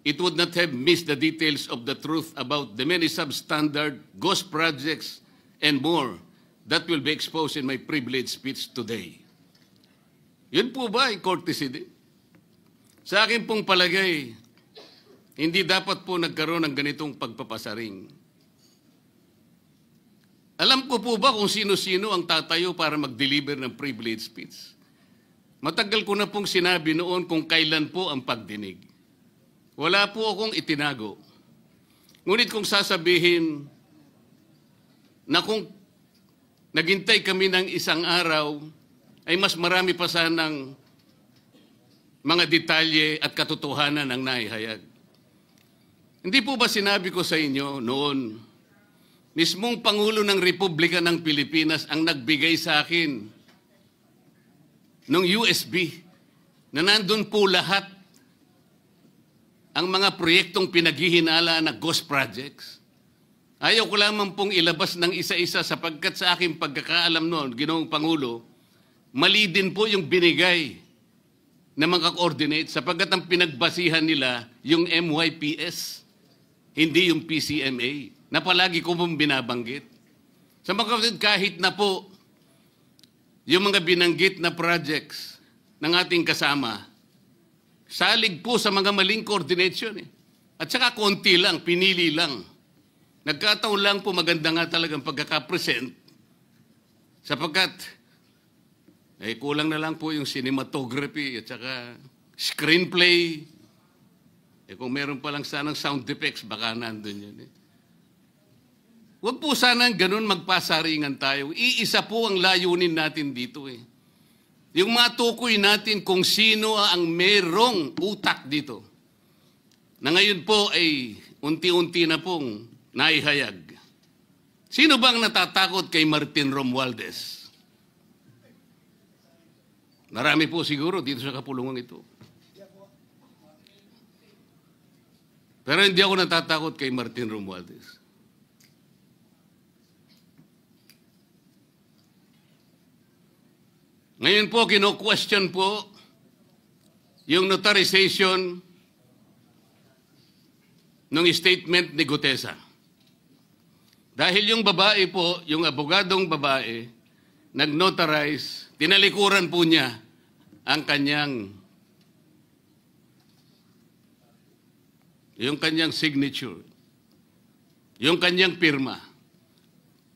it would not have missed the details of the truth about the many substandard ghost projects and more that will be exposed in my privileged speech today. Yun po ba ay courtesy din? Sa akin pong palagay, hindi dapat po nagkaroon ng ganitong pagpapasaring. Alam ko po ba kung sino-sino ang tatayo para mag-deliver ng privileged speech? Matagal ko na pong sinabi noon kung kailan po ang pagdinig. Wala po akong itinago. Ngunit kung sasabihin na kung naghintay kami ng isang araw, ay mas marami pa sanang mga detalye at katotohanan ang naihayag. Hindi po ba sinabi ko sa inyo noon, mismong Pangulo ng Republika ng Pilipinas ang nagbigay sa akin ng USB na nandun po lahat ang mga proyektong pinaghihinala na ghost projects? Ayaw ko lamang pong ilabas ng isa-isa sapagkat sa aking pagkakaalam noon, Ginoong Pangulo, mali din po yung binigay na mga coordinates sapagkat ang pinagbasihan nila yung MYPS, hindi yung PCMA, na palagi ko pong binabanggit. Sa mga kapatid, kahit na po yung mga binanggit na projects ng ating kasama, salig po sa mga maling coordination eh. At saka konti lang, pinili lang. Nagkataon lang po maganda nga talagang pagkakapresent sapagkat kulang na lang po yung cinematography at saka screenplay. Kung meron pa lang sanang sound effects, baka nandun yun eh. Huwag po sanang ganun magpasaringan tayo. Iisa po ang layunin natin dito eh. Yung matukoy natin kung sino ang merong utak dito. Na ngayon po ay unti-unti na pong naihayag. Sino bang natatakot kay Martin Romualdez? Marami po siguro dito sa kapulungan ito. Pero hindi ako natatakot kay Martin Romualdez. Ngayon po, kino-question po yung notarization ng statement ni Gutesa. Dahil yung babae po, yung abogadong babae, nag-notarize, tinalikuran po niya ang yung kanyang signature, yung kanyang pirma.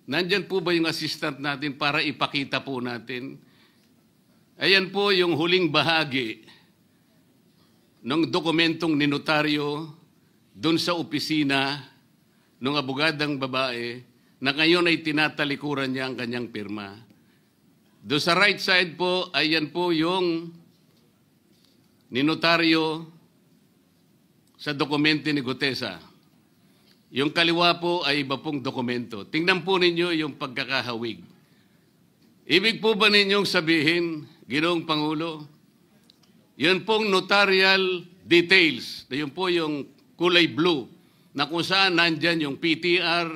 Nandyan po ba yung assistant natin para ipakita po natin? Ayan po yung huling bahagi ng dokumentong ninotaryo doon sa opisina ng abogadang babae na ngayon ay tinatalikuran niya ang kanyang pirma. Doon sa right side po, ayan po yung ninotaryo sa dokumento ni Gutesa. Yung kaliwa po ay iba pong dokumento. Tingnan po ninyo yung pagkakahawig. Ibig po ba ninyong sabihin, Ginoong Pangulo, yun pong notarial details, yun po yung kulay blue, na kung saan nandyan yung PTR,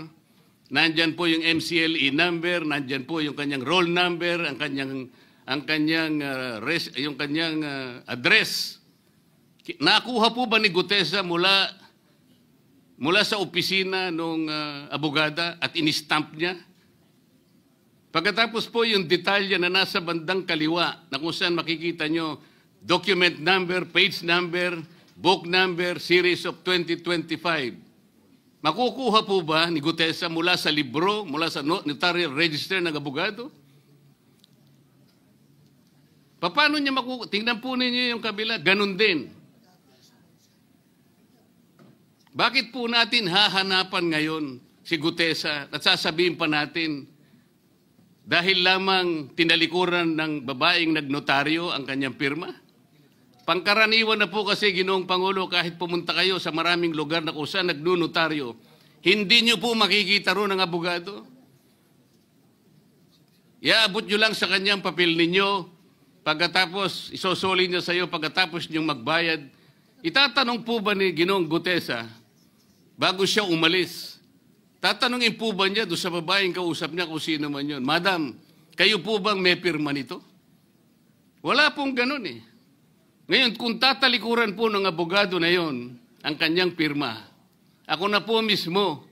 nandyan po yung MCLE number, nandyan po yung kanyang roll number, ang kanyang address. Nakuha po ba ni Gutesa mula sa opisina ng abogada at in-stamp niya? Pagkatapos po yung detalye na nasa bandang kaliwa na kung saan makikita nyo document number, page number, book number, series of 2025. Makukuha po ba ni Gutesa mula sa libro, mula sa notarial register ng abogado? Paano niya makukuha? Tingnan po ninyo yung kabila, ganun din. Bakit po natin hahanapan ngayon si Gutesa at sasabihin pa natin dahil lamang tinalikuran ng babaeng nagnotaryo ang kanyang pirma? Pangkaraniwan na po kasi, Ginoong Pangulo, kahit pumunta kayo sa maraming lugar na kung saan nagnotaryo, hindi nyo po makikita ron ang abogado. Iaabot nyo lang sa kanyang papel ninyo, pagkatapos isosoli niya sa iyo, pagkatapos nyo magbayad. Itatanong po ba ni Ginoong Gutesa, bago siya umalis, tatanungin po ba niya doon sa babaeng kausap niya kung sino man yun, Madam, kayo po bang may pirma nito? Wala pong ganun eh. Ngayon, kung tatalikuran po ng abogado na yon ang kanyang pirma, ako na po mismo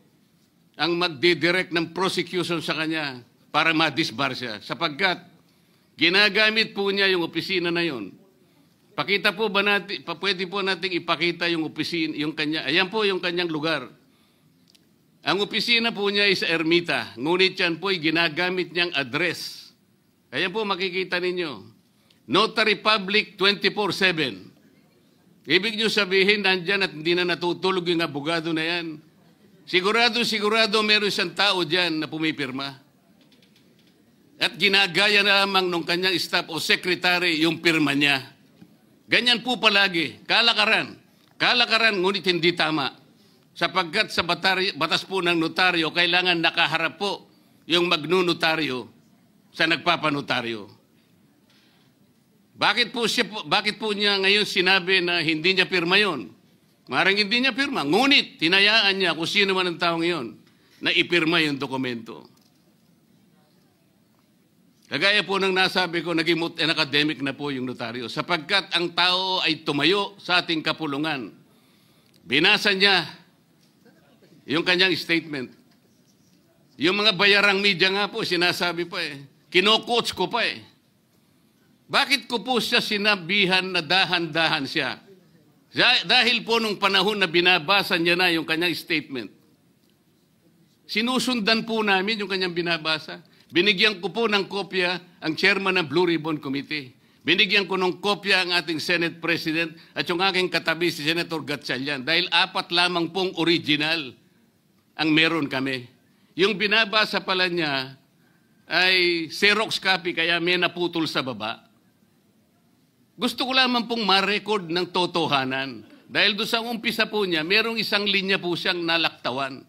ang magdidirect ng prosecution sa kanya para ma-disbar siya, sapagkat ginagamit po niya yung opisina na yon. Pakita po ba natin, pwede po nating ipakita yung opisina, yung kanya, ayan po yung kanyang lugar. Ang opisina po niya ay sa Ermita, ngunit yan po ay ginagamit niyang address. Ayan po makikita ninyo. Notary Public 24/7. Ibig niyo sabihin, nandyan at hindi na natutulog yung abogado na yan. Sigurado meron isang tao dyan na pumipirma. At ginagaya na lamang ng kanyang staff o secretary yung pirma niya. Ganyan po palagi, kalakaran. Kalakaran, ngunit hindi tama. Sapagkat sa batas po ng notaryo, kailangan nakaharap po yung magnunotaryo sa nagpapanotaryo. Bakit po niya ngayon sinabi na hindi niya pirma yon? Maring hindi niya pirma, ngunit tinayaan niya kung sino man ang taong iyon na ipirma yung dokumento. Kagaya po ng nasabi ko, naging academic na po yung notaryo sapagkat ang tao ay tumayo sa ating kapulungan. Binasa niya yung kanyang statement. Yung mga bayarang media nga po, sinasabi pa eh. Kino-coach ko pa eh. Bakit ko po siya sinabihan na dahan-dahan siya? Dahil po nung panahon na binabasa niya na yung kanyang statement, sinusundan po namin yung kanyang binabasa. Binigyan ko po ng kopya ang chairman ng Blue Ribbon Committee. Binigyan ko ng kopya ang ating Senate President at yung aking katabi si Senator Gatchalian dahil 4 lamang pong original ang meron kami. Yung binabasa pala niya ay Xerox copy kaya may naputol sa baba. Gusto ko lamang pong ma-record ng totohanan. Dahil doon sa umpisa po niya, merong isang linya po siyang nalaktawan.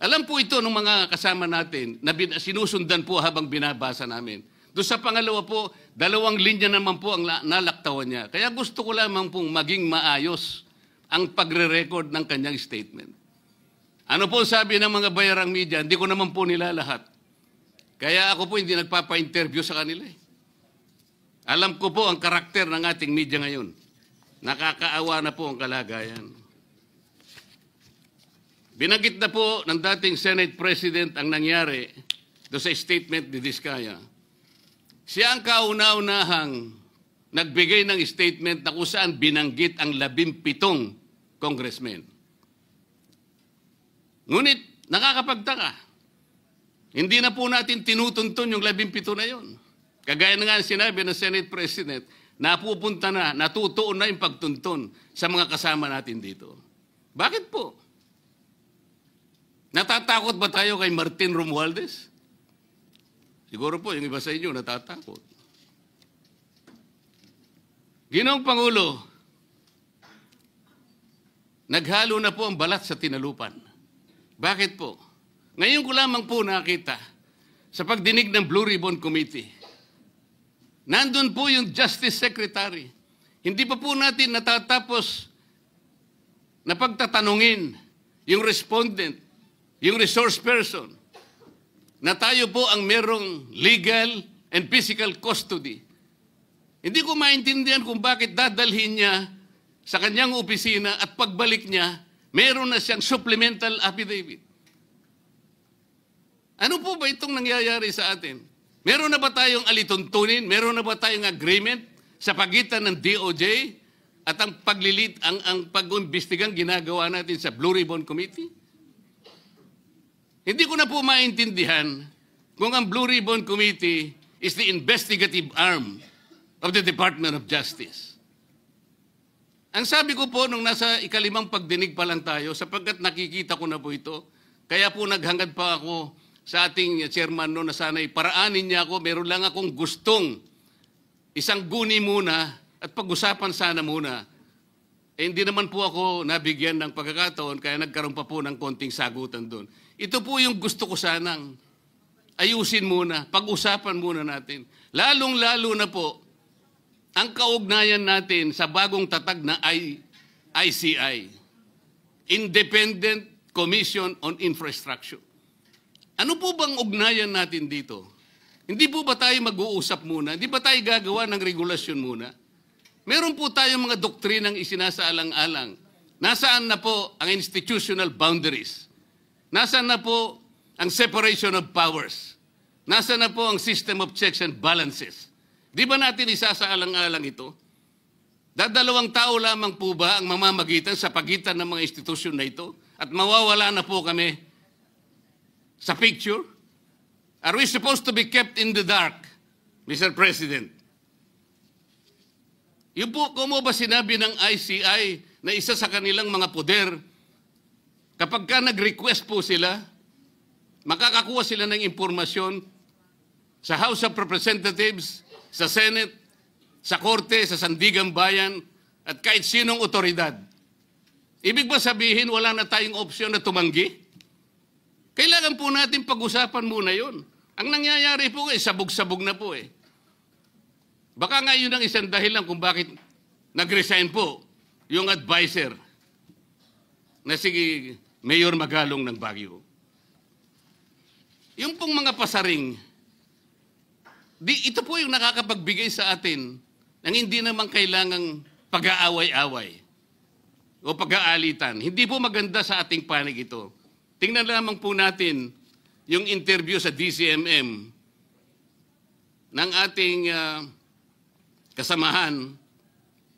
Alam po ito ng mga kasama natin na sinusundan po habang binabasa namin. Doon sa pangalawa po, 2 linya naman po ang nalaktawan niya. Kaya gusto ko lamang pong maging maayos ang pagre-record ng kanyang statement. Ano po sabi ng mga bayarang media? Hindi ko naman po nila lahat. Kaya ako po hindi nagpapa-interview sa kanila eh. Alam ko po ang karakter ng ating media ngayon. Nakakaawa na po ang kalagayan. Binanggit na po ng dating Senate President ang nangyari do sa statement ni Diskaya. Siya ang kauna-unahang nagbigay ng statement na kung saan binanggit ang 17 congressmen. Ngunit nakakapagtaka. Hindi na po natin tinutuntun yung 17 na yon. Kagaya na nga sinabi ng Senate President, napupunta na, natutuon na yung pagtuntun sa mga kasama natin dito. Bakit po? Natatakot ba tayo kay Martin Romualdez? Siguro po, yung iba sa inyo natatakot. Ginoong Pangulo, naghalo na po ang balat sa tinalupan. Bakit po? Ngayon ko lamang po nakita sa pagdinig ng Blue Ribbon Committee. Nandun po yung Justice Secretary. Hindi pa po natin natatapos na pagtatanungin yung respondent, yung resource person, na tayo po ang merong legal and physical custody. Hindi ko maintindihan kung bakit dadalhin niya sa kanyang opisina at pagbalik niya, meron na siyang supplemental affidavit. Ano po ba itong nangyayari sa atin? Meron na ba tayong alituntunin? Meron na ba tayong agreement sa pagitan ng DOJ at ang ang pag-imbestigang ginagawa natin sa Blue Ribbon Committee? Hindi ko na po maintindihan kung ang Blue Ribbon Committee is the investigative arm of the Department of Justice. Ang sabi ko po nung nasa ikalimang pagdinig pa lang tayo, sapagkat nakikita ko na po ito, kaya po naghangad pa ako sa ating chairman no na sana'y paraanin niya ako, meron lang akong gustong isang guni muna at pag-usapan sana muna. Hindi naman po ako nabigyan ng pagkakataon kaya nagkaroon pa po ng konting sagutan doon. Ito po yung gusto ko sanang ayusin muna, pag-usapan muna natin. Lalong-lalo na po ang kaugnayan natin sa bagong tatag na ICI, Independent Commission on Infrastructure. Ano po bang ugnayan natin dito? Hindi po ba tayo mag-uusap muna? Hindi ba tayo gagawa ng regulasyon muna? Meron po tayong mga doktrinang isinasaalang-alang. Nasaan na po ang institutional boundaries? Nasaan na po ang separation of powers? Nasaan na po ang system of checks and balances? Di ba natin isasaalang-alang ito? Dadalawang tao lamang po ba ang mamamagitan sa pagitan ng mga institusyon na ito? At mawawala na po kami sa picture? Are we supposed to be kept in the dark, Mr. President? Yung po, kung mo ba sinabi ng ICI na isa sa kanilang mga poder, kapag ka nag-request po sila, makakakuha sila ng impormasyon sa House of Representatives, sa Senate, sa Korte, sa Sandigang Bayan, at kahit sinong otoridad. Ibig ba sabihin wala na tayong opsyon na tumanggi? Kailangan po natin pag-usapan muna yun. Ang nangyayari po sabog-sabog na po eh. Baka nga yun ang isang dahilan kung bakit nag-resign po yung advisor na si Mayor Magalong ng Baguio. Yung pong mga pasaring, ito po yung nakakapagbigay sa atin ng hindi naman kailangang pag-aaway-away o pag-aalitan. Hindi po maganda sa ating panig ito. Tingnan lamang po natin yung interview sa DCMM ng ating kasamahan,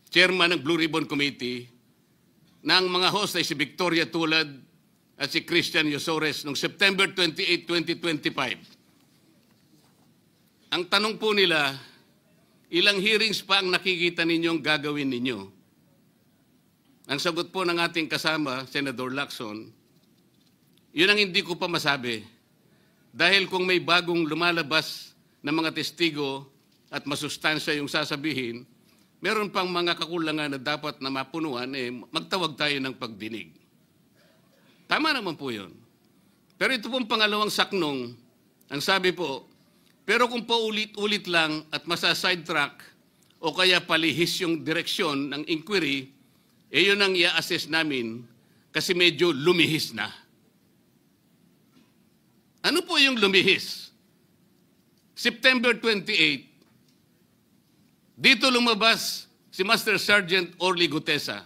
chairman ng Blue Ribbon Committee, ng mga host ay si Victoria Tulad at si Christian Yosores noong September 28, 2025. Ang tanong po nila, ilang hearings pa ang nakikita ninyong gagawin ninyo? Ang sagot po ng ating kasama, Senator Lacson, yun ang hindi ko pa masabi. Dahil kung may bagong lumalabas na mga testigo at masustansya yung sasabihin, meron pang mga kakulangan na dapat na mapunuan, magtawag tayo ng pagdinig. Tama naman po yun. Pero ito pong pangalawang saknong, ang sabi po, pero kung paulit-ulit lang at masa-sidetrack o kaya palihis yung direksyon ng inquiry, yun ang i-assess namin kasi medyo lumihis na. Ano po yung lumihis? September 28, dito lumabas si Master Sergeant Orly Gutesa.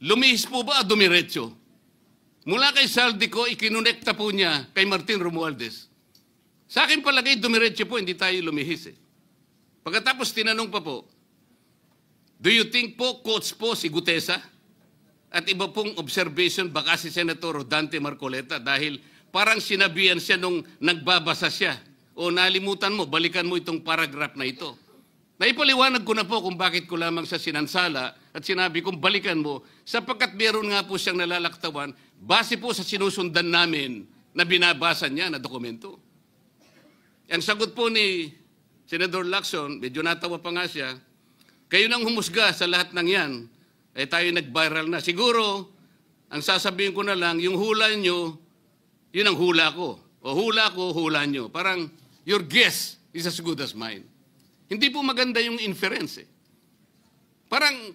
Lumihis po ba o dumiretso? Mula kay Saldico, ikinonekta po niya kay Martin Romualdez. Sa akin palagay, dumiretso po, hindi tayo lumihis eh. Pagkatapos tinanong pa po, do you think po, coach po si Gutesa? At iba pong observation, baka si Senator Dante Marcoleta dahil parang sinabihan siya nung nagbabasa siya. O nalimutan mo, balikan mo itong paragraph na ito. Naipaliwanag ko na po kung bakit ko lamang siya sinansala at sinabi kong balikan mo sapagkat meron nga po siyang nalalaktawan base po sa sinusundan namin na binabasa niya na dokumento. Ang sagot po ni Senador Lacson, medyo natawa pa nga siya, kayo nang humusga sa lahat ng yan, eh tayo nag-viral na. Siguro, ang sasabihin ko na lang, yung hula nyo, yun ang hula ko. O hula ko, hula nyo. Parang, your guess is as good as mine. Hindi po maganda yung inference eh. Parang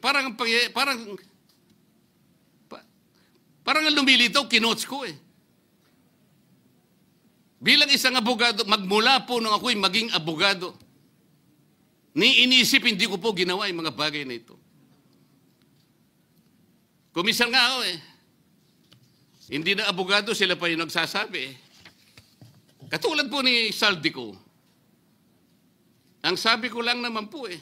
ang lumilitaw, kinots ko eh. Bilang isang abogado, magmula po nung ako'y maging abogado, iniisip, hindi ko po ginawa yung mga bagay na ito. Kumisan nga ako eh. Hindi na abogado, sila pa yung nagsasabi eh. Katulad po ni Saldico. Ang sabi ko lang naman po eh,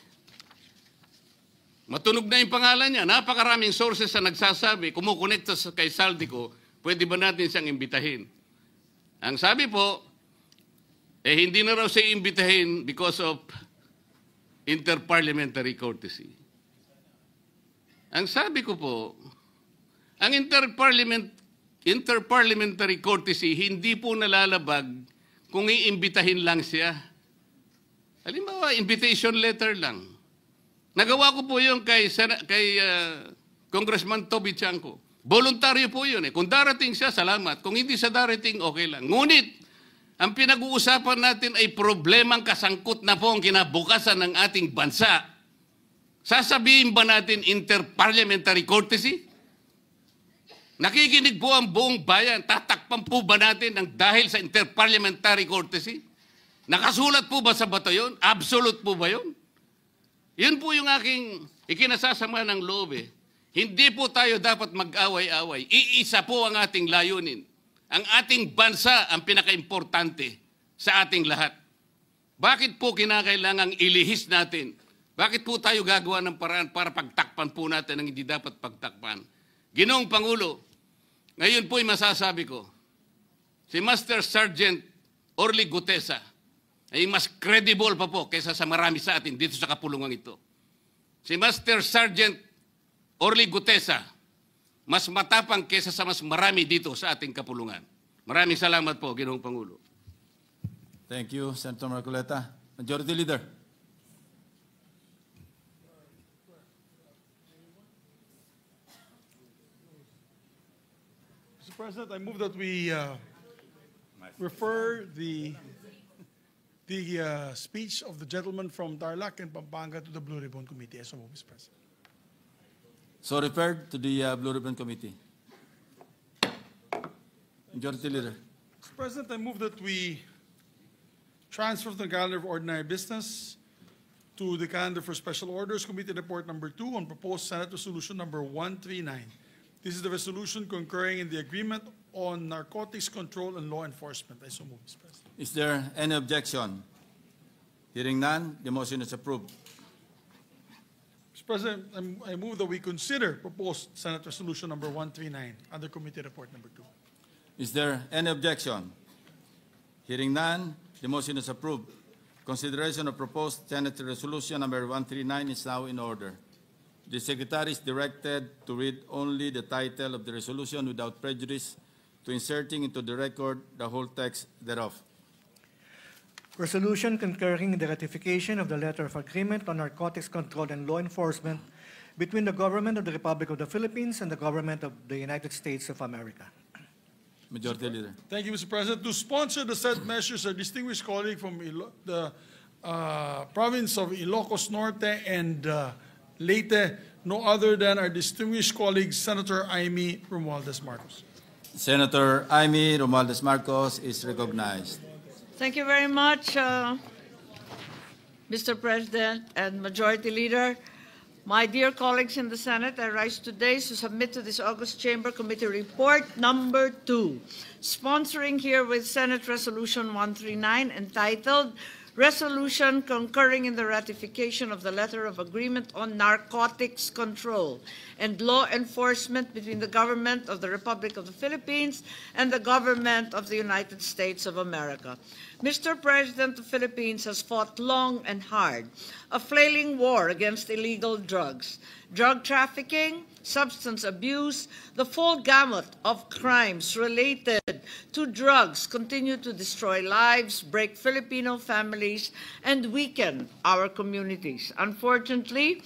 matunog na yung pangalan niya. Napakaraming sources na nagsasabi, kumukonekta kay Saldico, pwede ba natin siyang imbitahin? Ang sabi po, eh hindi na raw siya imbitahin because of interparliamentary courtesy. Ang sabi ko po, ang interparliamentary courtesy hindi po nalalabag kung iimbitahin lang siya. Halimbawa, invitation letter lang. Nagawa ko po yun kay Congressman Toby Chanco. Voluntaryo po yun eh. Kung darating siya, salamat. Kung hindi siya darating, okay lang. Ngunit, ang pinag-uusapan natin ay problemang kasangkot na po ang kinabukasan ng ating bansa. Sasabihin ba natin interparliamentary courtesy? Nakikinig po ang buong bayan. Tatakpan po ba natin ng dahil sa interparliamentary courtesy? Nakasulat po ba sa bato yun? Absolute po ba yun? Yun po yung aking ikinasasama ng loob eh. Hindi po tayo dapat mag-away-away. Iisa po ang ating layunin. Ang ating bansa ang pinaka-importante sa ating lahat. Bakit po kinakailangang ilihis natin? Bakit po tayo gagawa ng paraan para pagtakpan po natin ang hindi dapat pagtakpan? Ginoong Pangulo, ngayon po'y masasabi ko, si Master Sergeant Orly Gutesa ay mas credible pa po kaysa sa marami sa atin dito sa kapulungan ito. Si Master Sergeant Orly Gutesa, mas matapang kaysa sa mas marami dito sa ating kapulungan. Maraming salamat po, Ginoong Pangulo. Thank you, Senator Marcoleta. Majority Leader. Mr. President, I move that we refer the speech of the gentleman from Tarlac and Pampanga to the Blue Ribbon Committee. As well, Mr. President. So referred to the Blue Ribbon Committee. Majority Leader. Mr. President, I move that we transfer from the calendar of ordinary business to the calendar for special orders, Committee Report number 2 on proposed Senate Resolution number 139. This is the resolution concurring in the agreement on narcotics control and law enforcement. I so move, Mr. President. Is there any objection? Hearing none, the motion is approved. Mr. President, I move that we consider proposed Senate Resolution number 139 under Committee Report number 2. Is there any objection? Hearing none, the motion is approved. Consideration of proposed Senate Resolution number 139 is now in order. The Secretary is directed to read only the title of the resolution without prejudice to inserting into the record the whole text thereof. Resolution concurring in the ratification of the letter of agreement on narcotics control and law enforcement between the government of the Republic of the Philippines and the government of the United States of America. Majority Leader. Thank you, Mr. President. To sponsor the said measures, our distinguished colleague from the province of Ilocos Norte and Leyte, no other than our distinguished colleague, Senator Aimee Romualdez Marcos. Senator Aimee Romualdez Marcos is recognized. Thank you very much, Mr. President and Majority Leader. My dear colleagues in the Senate, I rise today to submit to this August Chamber Committee Report number 2, sponsoring here with Senate Resolution 139 entitled Resolution concurring in the ratification of the Letter of Agreement on Narcotics Control and Law Enforcement between the Government of the Republic of the Philippines and the Government of the United States of America. Mr. President, the Philippines has fought long and hard a flailing war against illegal drugs, drug trafficking, substance abuse, the full gamut of crimes related to drugs continue to destroy lives, break Filipino families, and weaken our communities. Unfortunately,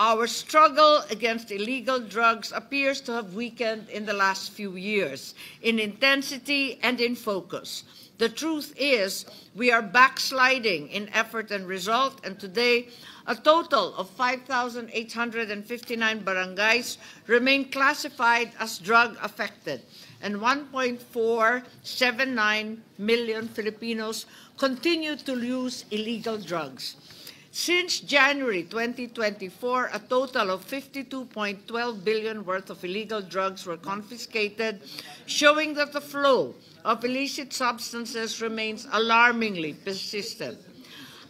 our struggle against illegal drugs appears to have weakened in the last few years in intensity and in focus. The truth is, we are backsliding in effort and result, and today, a total of 5,859 barangays remain classified as drug-affected, and 1.479 million Filipinos continue to use illegal drugs. Since January 2024, a total of 52.12 billion worth of illegal drugs were confiscated, showing that the flow of illicit substances remains alarmingly persistent.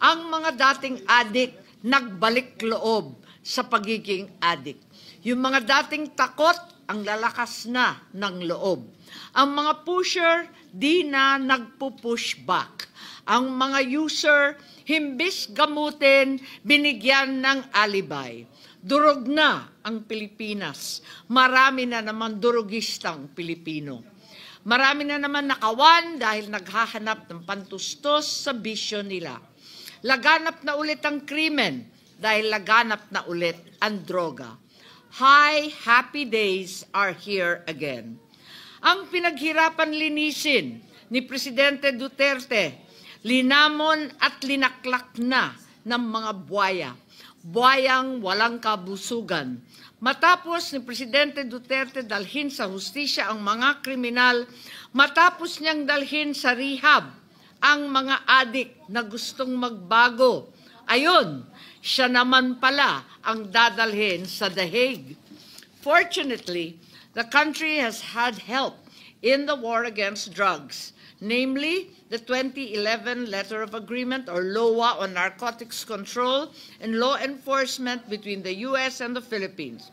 Ang mga dating adik nagbalik loob sa pagiging adik. Yung mga dating takot ang lalakas na ng loob. Ang mga pusher di na nagpo-push back. Ang mga user himbis gamutin binigyan ng alibay. Durog na ang Pilipinas. Marami na naman durugistang Pilipino. Marami na naman nakawan dahil naghahanap ng pantustos sa bisyo nila. Laganap na ulit ang krimen dahil laganap na ulit ang droga. High, happy days are here again. Ang pinaghirapan linisin ni Presidente Duterte, linamon at linaklak na ng mga buwaya. Buwayang walang kabusugan. Matapos ni Presidente Duterte dalhin sa hustisya ang mga kriminal, matapos niyang dalhin sa rehab ang mga adik na gustong magbago. Ayun, siya naman pala ang dadalhin sa The Hague. Fortunately, the country has had help in the war against drugs, namely the 2011 Letter of Agreement, or LOA, on narcotics control and law enforcement between the U.S. and the Philippines.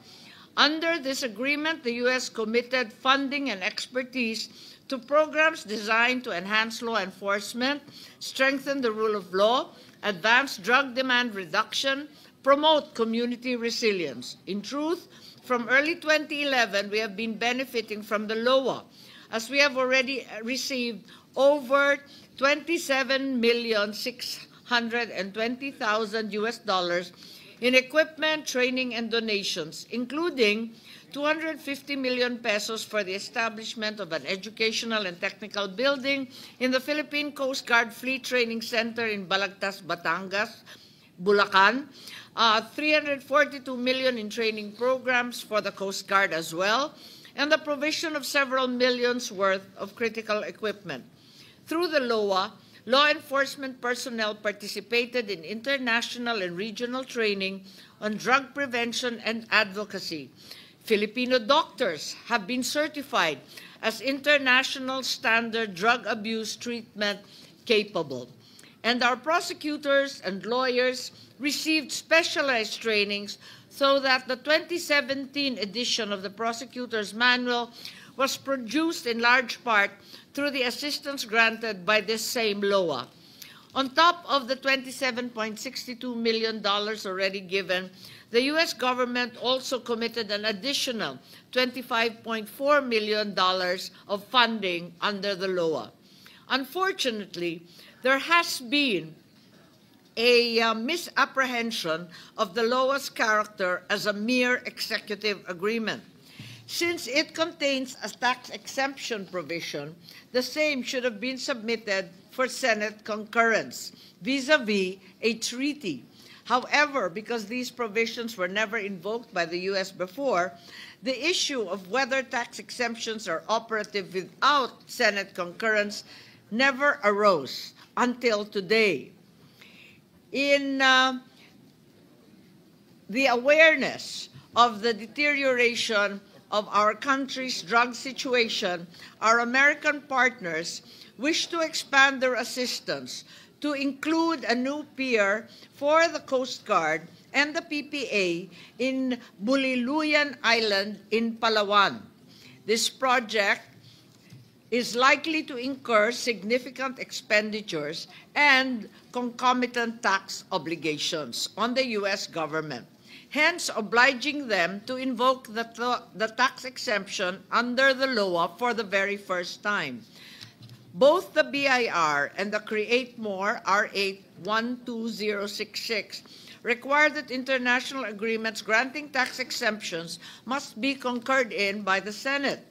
Under this agreement, the U.S. committed funding and expertise to programs designed to enhance law enforcement, strengthen the rule of law, advance drug demand reduction, promote community resilience. In truth, from early 2011, we have been benefiting from the LOA, as we have already received over $27,620,000 US in equipment, training, and donations, including 250 million pesos for the establishment of an educational and technical building in the Philippine Coast Guard Fleet Training Center in Balagtas, Batangas, Bulacan, 342 million in training programs for the Coast Guard as well, and the provision of several millions worth of critical equipment. Through the LOA, law enforcement personnel participated in international and regional training on drug prevention and advocacy. Filipino doctors have been certified as international standard drug abuse treatment capable. And our prosecutors and lawyers received specialized trainings so that the 2017 edition of the Prosecutor's Manual was produced in large part through the assistance granted by this same LOA. On top of the $27.62 million already given, the U.S. government also committed an additional $25.4 million of funding under the LOA. Unfortunately, there has been a misapprehension of the LOA's character as a mere executive agreement. Since it contains a tax exemption provision, the same should have been submitted for Senate concurrence vis-a-vis a treaty. However, because these provisions were never invoked by the U.S. before, the issue of whether tax exemptions are operative without Senate concurrence never arose until today. In the awareness of the deterioration of our country's drug situation, our American partners wish to expand their assistance to include a new pier for the Coast Guard and the PPA in Buliluyan Island in Palawan. This project is likely to incur significant expenditures and concomitant tax obligations on the U.S. government, hence obliging them to invoke the tax exemption under the LOA for the very first time. Both the BIR and the Create More R8 12066 require that international agreements granting tax exemptions must be concurred in by the Senate.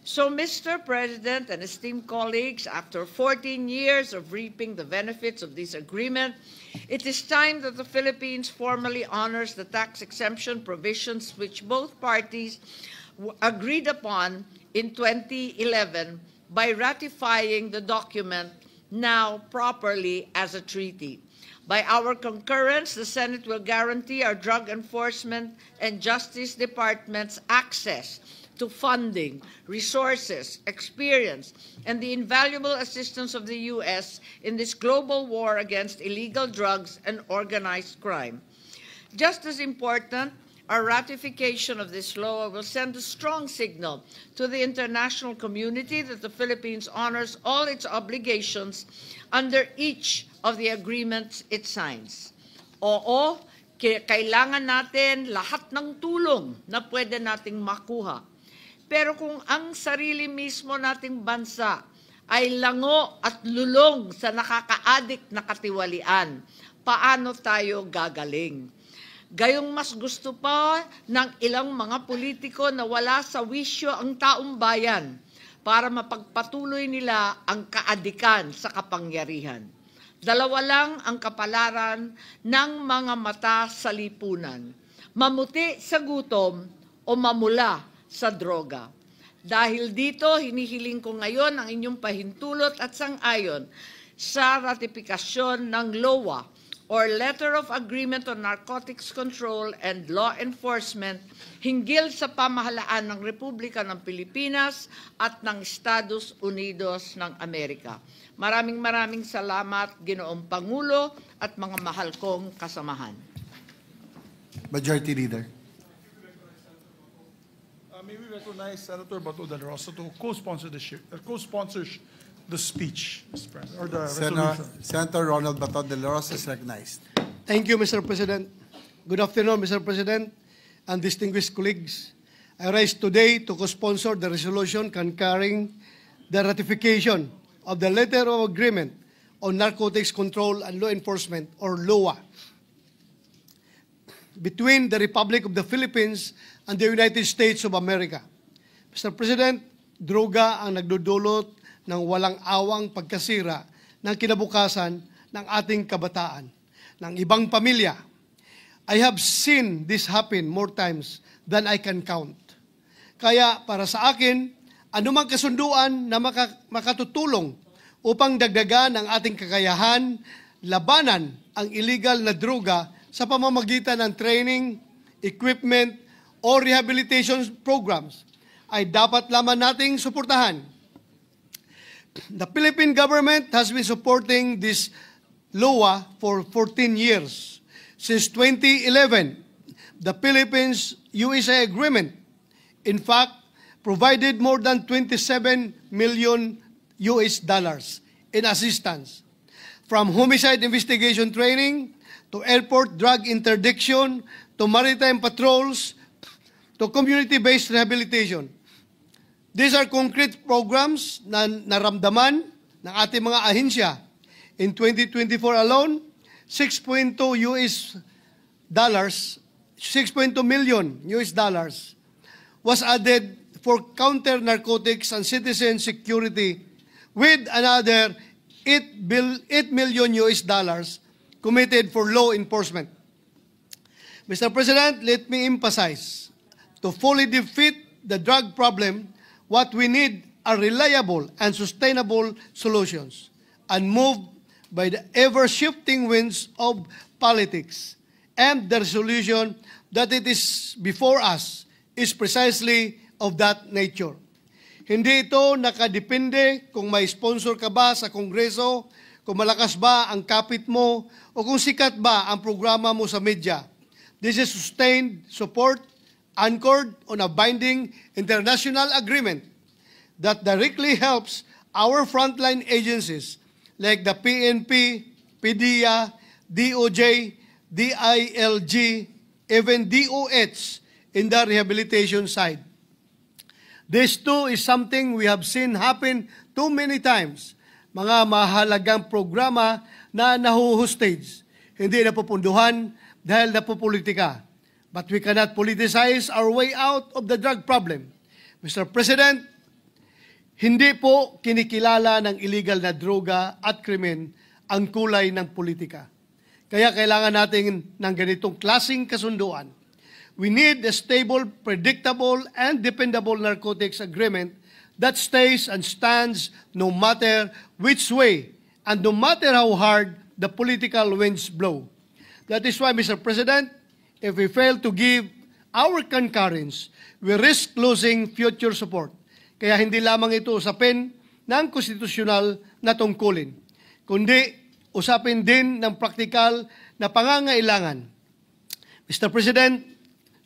So, Mr. President and esteemed colleagues, after 14 years of reaping the benefits of this agreement, it is time that the Philippines formally honors the tax exemption provisions which both parties agreed upon in 2011 by ratifying the document now properly as a treaty. By our concurrence, the Senate will guarantee our drug enforcement and justice departments access to funding, resources, experience, and the invaluable assistance of the U.S. in this global war against illegal drugs and organized crime. Just as important, our ratification of this law will send a strong signal to the international community that the Philippines honors all its obligations under each of the agreements it signs. Oo, kailangan natin lahat ng tulong na pwede nating makuha. Pero kung ang sarili mismo nating bansa ay lango at lulong sa nakaka-addict na katiwalian, paano tayo gagaling? Gayong mas gusto pa ng ilang mga politiko na wala sa wisyo ang taong bayan para mapagpatuloy nila ang kaadikan sa kapangyarihan. Dalawa lang ang kapalaran ng mga mata sa lipunan, mamuti sa gutom o mamula sa droga. Dahil dito, hinihiling ko ngayon ang inyong pahintulot at sang-ayon sa ratifikasyon ng LOA or Letter of Agreement on Narcotics Control and Law Enforcement hinggil sa pamahalaan ng Republika ng Pilipinas at ng Estados Unidos ng Amerika. Maraming salamat, Ginoong Pangulo at mga mahal kong kasamahan. Majority Leader. May we recognize Senator Bato de la Rosa to co-sponsor the speech, Mr. President, or the resolution. Senator Ronald Bato de la Rosa is recognized. Thank you, Mr. President. Good afternoon, Mr. President and distinguished colleagues. I rise today to co-sponsor the resolution concurring the ratification of the Letter of Agreement on Narcotics Control and Law Enforcement, or LOA, between the Republic of the Philippines and the United States of America. Mr. President, droga ang nagdudulot ng walang awang pagkasira ng kinabukasan ng ating kabataan, ng ibang pamilya. I have seen this happen more times than I can count. Kaya para sa akin, anumang kasunduan na makatutulong upang dagdagan ang ating kakayahan, labanan ang illegal na droga sa pamamagitan ng training, equipment, o rehabilitation programs ay dapat lamang nating suportahan. The Philippine government has been supporting this LOA for 14 years. Since 2011, the Philippines-USA Agreement, in fact, provided more than $27 million in assistance, from homicide investigation training, to airport drug interdiction, to maritime patrols, to community-based rehabilitation. These are concrete programs na naramdaman ng ating mga ahensya. In 2024 alone, $6.2 million was added for counter-narcotics and citizen security, with another $8 million committed for law enforcement. Mr. President, let me emphasize, to fully defeat the drug problem, what we need are reliable and sustainable solutions, unmoved by the ever-shifting winds of politics and the resolution that it is before us is precisely of that nature. Hindi ito nakadepende kung may sponsor ka ba sa Kongreso, kung malakas ba ang kapit mo, o kung sikat ba ang programa mo sa media. This is sustained support anchored on a binding international agreement that directly helps our frontline agencies like the PNP, PDEA, DOJ, DILG, even DOH in the rehabilitation side. This too is something we have seen happen too many times. Mga mahalagang programa na nahuhustage, hindi napupunduhan dahil napupolitika. But we cannot politicize our way out of the drug problem. Mr. President, hindi po kinikilala ng illegal na droga at krimen ang kulay ng politika. Kaya kailangan natin ng ganitong klaseng kasunduan. We need a stable, predictable, and dependable narcotics agreement that stays and stands no matter which way and no matter how hard the political winds blow. That is why, Mr. President, if we fail to give our concurrence, we risk losing future support. Kaya hindi lamang ito usapin ng konstitusyonal na tungkulin, kundi usapin din ng praktikal na pangangailangan. Mr. President,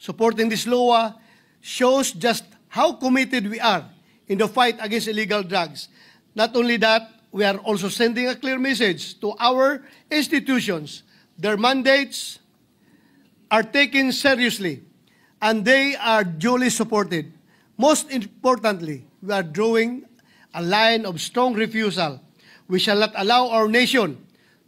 supporting this law shows just how committed we are in the fight against illegal drugs. Not only that, we are also sending a clear message to our institutions. Their mandates are taken seriously and they are duly supported. Most importantly, we are drawing a line of strong refusal. We shall not allow our nation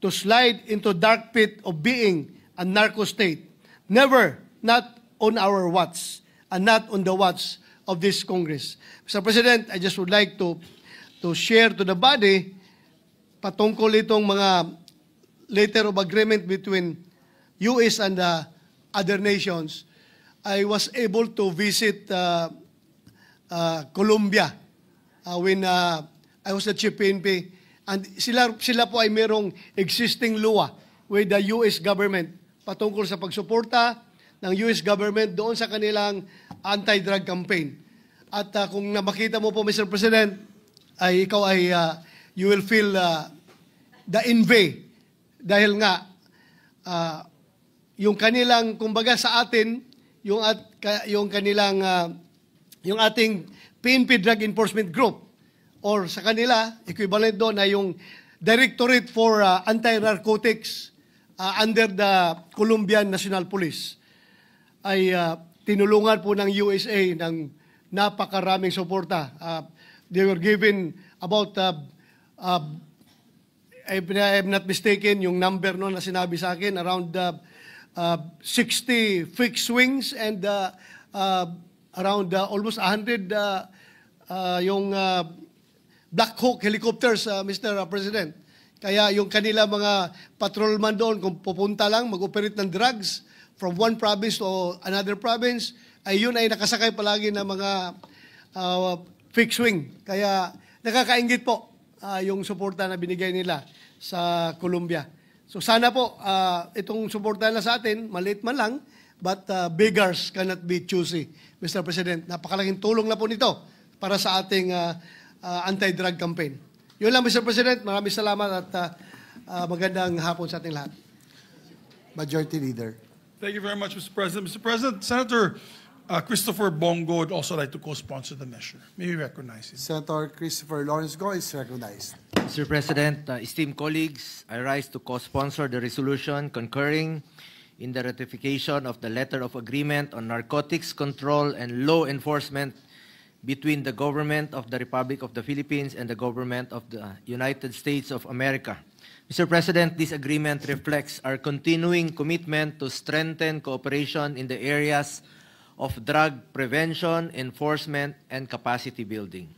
to slide into dark pit of being a narco state. Never, not on our watch, and not on the watch of this Congress. Mr. President, I just would like to share to the body patungkol itong mga letter of agreement between U.S. and other nations. I was able to visit Colombia when I was the chief PNP, and sila po ay merong existing law with the U.S. government patungkol sa pagsuporta ng U.S. government doon sa kanilang anti-drug campaign. At kung makita mo po, Mr. President, ay ikaw ay you will feel the envy dahil nga yung kanilang kumbaga sa atin yung kanilang yung ating PNP Drug Enforcement Group or sa kanila equivalent doon ay yung Directorate for Anti-Narcotics under the Colombian National Police ay tinulungan po ng USA ng napakaraming suporta. They were given about if I'm not mistaken, yung number no na sinabi sa akin, around 60 fixed wings and around almost 100 yung Black Hawk helicopters, Mr. President. Kaya yung kanila mga patrolman doon, kung pupunta lang, mag-operate ng drugs from one province to another province, ay yun ay nakasakay palagi ng mga fixed wing. Kaya nakakaingit po yung suporta na binigay nila sa Colombia. So sana po itong suporta nila sa atin, maliit man lang, but beggars cannot be choosy, Mr. President. Napakalaking tulong na po nito para sa ating anti-drug campaign. Yun lang, Mr. President. Maraming salamat at magandang hapon sa ating lahat. Majority Leader. Thank you very much, Mr. President. Mr. President, Senator Christopher Bongo would also like to co-sponsor the measure. May we recognize him? Senator Christopher Lawrence Go is recognized. Mr. President, esteemed colleagues, I rise to co-sponsor the resolution concurring in the ratification of the Letter of Agreement on Narcotics Control and Law Enforcement between the Government of the Republic of the Philippines and the Government of the United States of America. Mr. President, this agreement reflects our continuing commitment to strengthen cooperation in the areas of drug prevention, enforcement, and capacity building.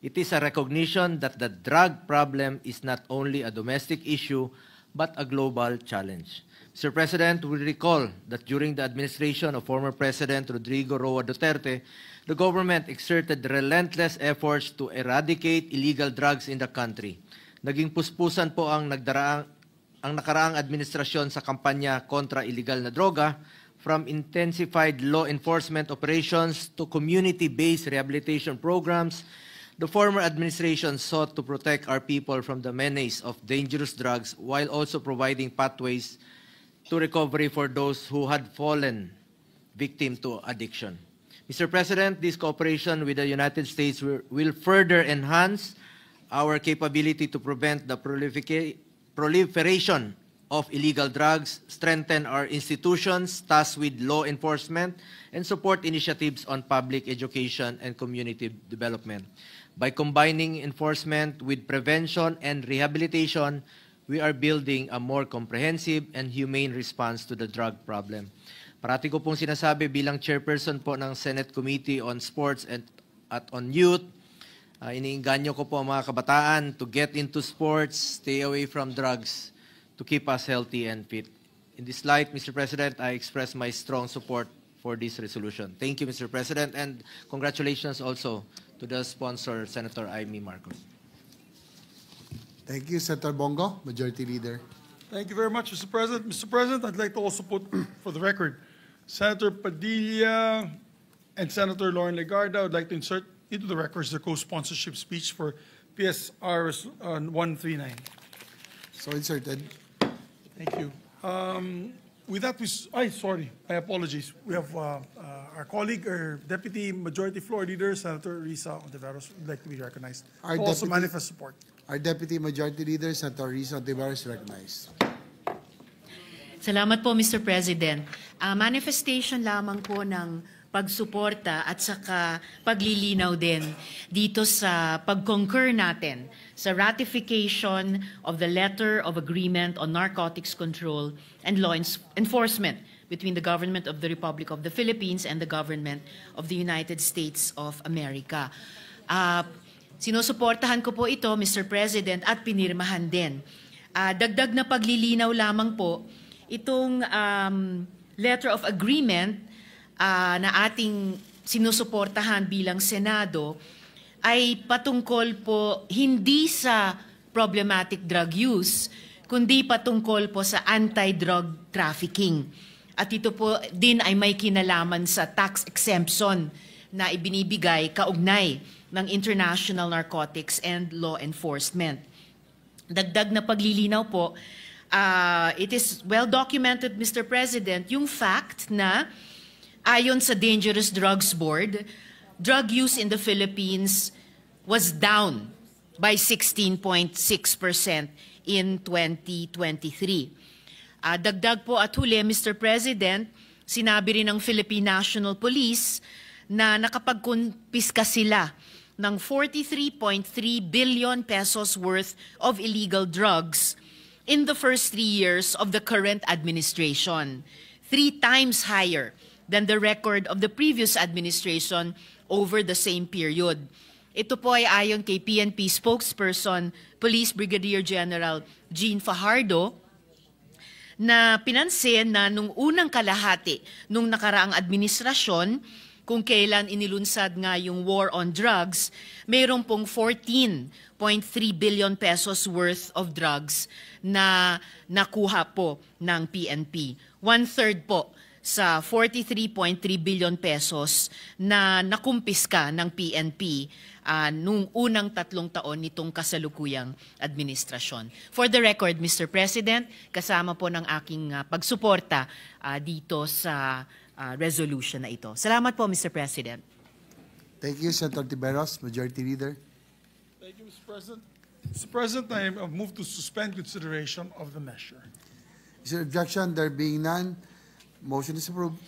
It is a recognition that the drug problem is not only a domestic issue, but a global challenge. Mr. President, we recall that during the administration of former President Rodrigo Roa Duterte, the government exerted relentless efforts to eradicate illegal drugs in the country. Naging puspusan po ang ang nakaraang administrasyon sa kampanya kontra illegal na droga, from intensified law enforcement operations to community-based rehabilitation programs. The former administration sought to protect our people from the menace of dangerous drugs while also providing pathways to recovery for those who had fallen victim to addiction. Mr. President, this cooperation with the United States will further enhance our capability to prevent the proliferation of illegal drugs, strengthen our institutions tasked with law enforcement, and support initiatives on public education and community development. By combining enforcement with prevention and rehabilitation, we are building a more comprehensive and humane response to the drug problem. Parati ko pong sinasabi bilang chairperson po ng Senate Committee on Sports at on Youth, iniinganyo ko po ang mga kabataan to get into sports, stay away from drugs, to keep us healthy and fit. In this light, Mr. President, I express my strong support for this resolution. Thank you, Mr. President, and congratulations also to the sponsor, Senator Amy Marcos. Thank you, Senator Bongo, Majority Leader. Thank you very much, Mr. President. Mr. President, I'd like to also put for the record, Senator Padilla and Senator Lauren Legarda would like to insert into the records their co-sponsorship speech for PSR 139. So inserted. Thank you. With that, I apologize. We have our colleague, our Deputy Majority Floor Leader, Senator Risa Ontiveros, would like to be recognized. Also manifest support. Our Deputy Majority Leader, Senator Risa Ontiveros, recognized. Salamat po, Mr. President. Manifestation lamang po ng pagsuporta at saka paglilinaw din dito sa pag-concur natin sa ratification of the Letter of Agreement on Narcotics Control and Law Enforcement between the Government of the Republic of the Philippines and the Government of the United States of America. Sinusuportahan ko po ito, Mr. President, at pinirmahan din. Dagdag na paglilinaw lamang po, itong Letter of Agreement na ating sinusuportahan bilang Senado ay patungkol po hindi sa problematic drug use, kundi patungkol po sa anti-drug trafficking. At ito po din ay may kinalaman sa tax exemption na ibinibigay kaugnay ng international narcotics and law enforcement. Dagdag na paglilinaw po, it is well documented, Mr. President, yung fact na ayon sa Dangerous Drugs Board, drug use in the Philippines was down by 16.6% in 2023. Dagdag po at huli, Mr. President, sinabi rin ng Philippine National Police na nakapagkumpiska sila ng 43.3 billion pesos worth of illegal drugs in the first 3 years of the current administration, 3 times higher than the record of the previous administration over the same period. Ito po ay ayon kay PNP spokesperson, Police Brigadier General Jean Fajardo, na pinansin na nung unang kalahati nung nakaraang administrasyon, kung kailan inilunsad nga yung war on drugs, mayroon pong 14.3 billion pesos worth of drugs na nakuha po ng PNP. 1/3 po sa 43.3 billion pesos na nakumpiska ng PNP nung unang 3 taon nitong kasalukuyang administrasyon. For the record, Mr. President, kasama po ng aking pagsuporta dito sa resolution na ito. Salamat po, Mr. President. Thank you, Senator Tiberos, Majority Leader. Thank you, Mr. President. Mr. President, I move to suspend consideration of the measure. Is there objection? There being none, motion is approved.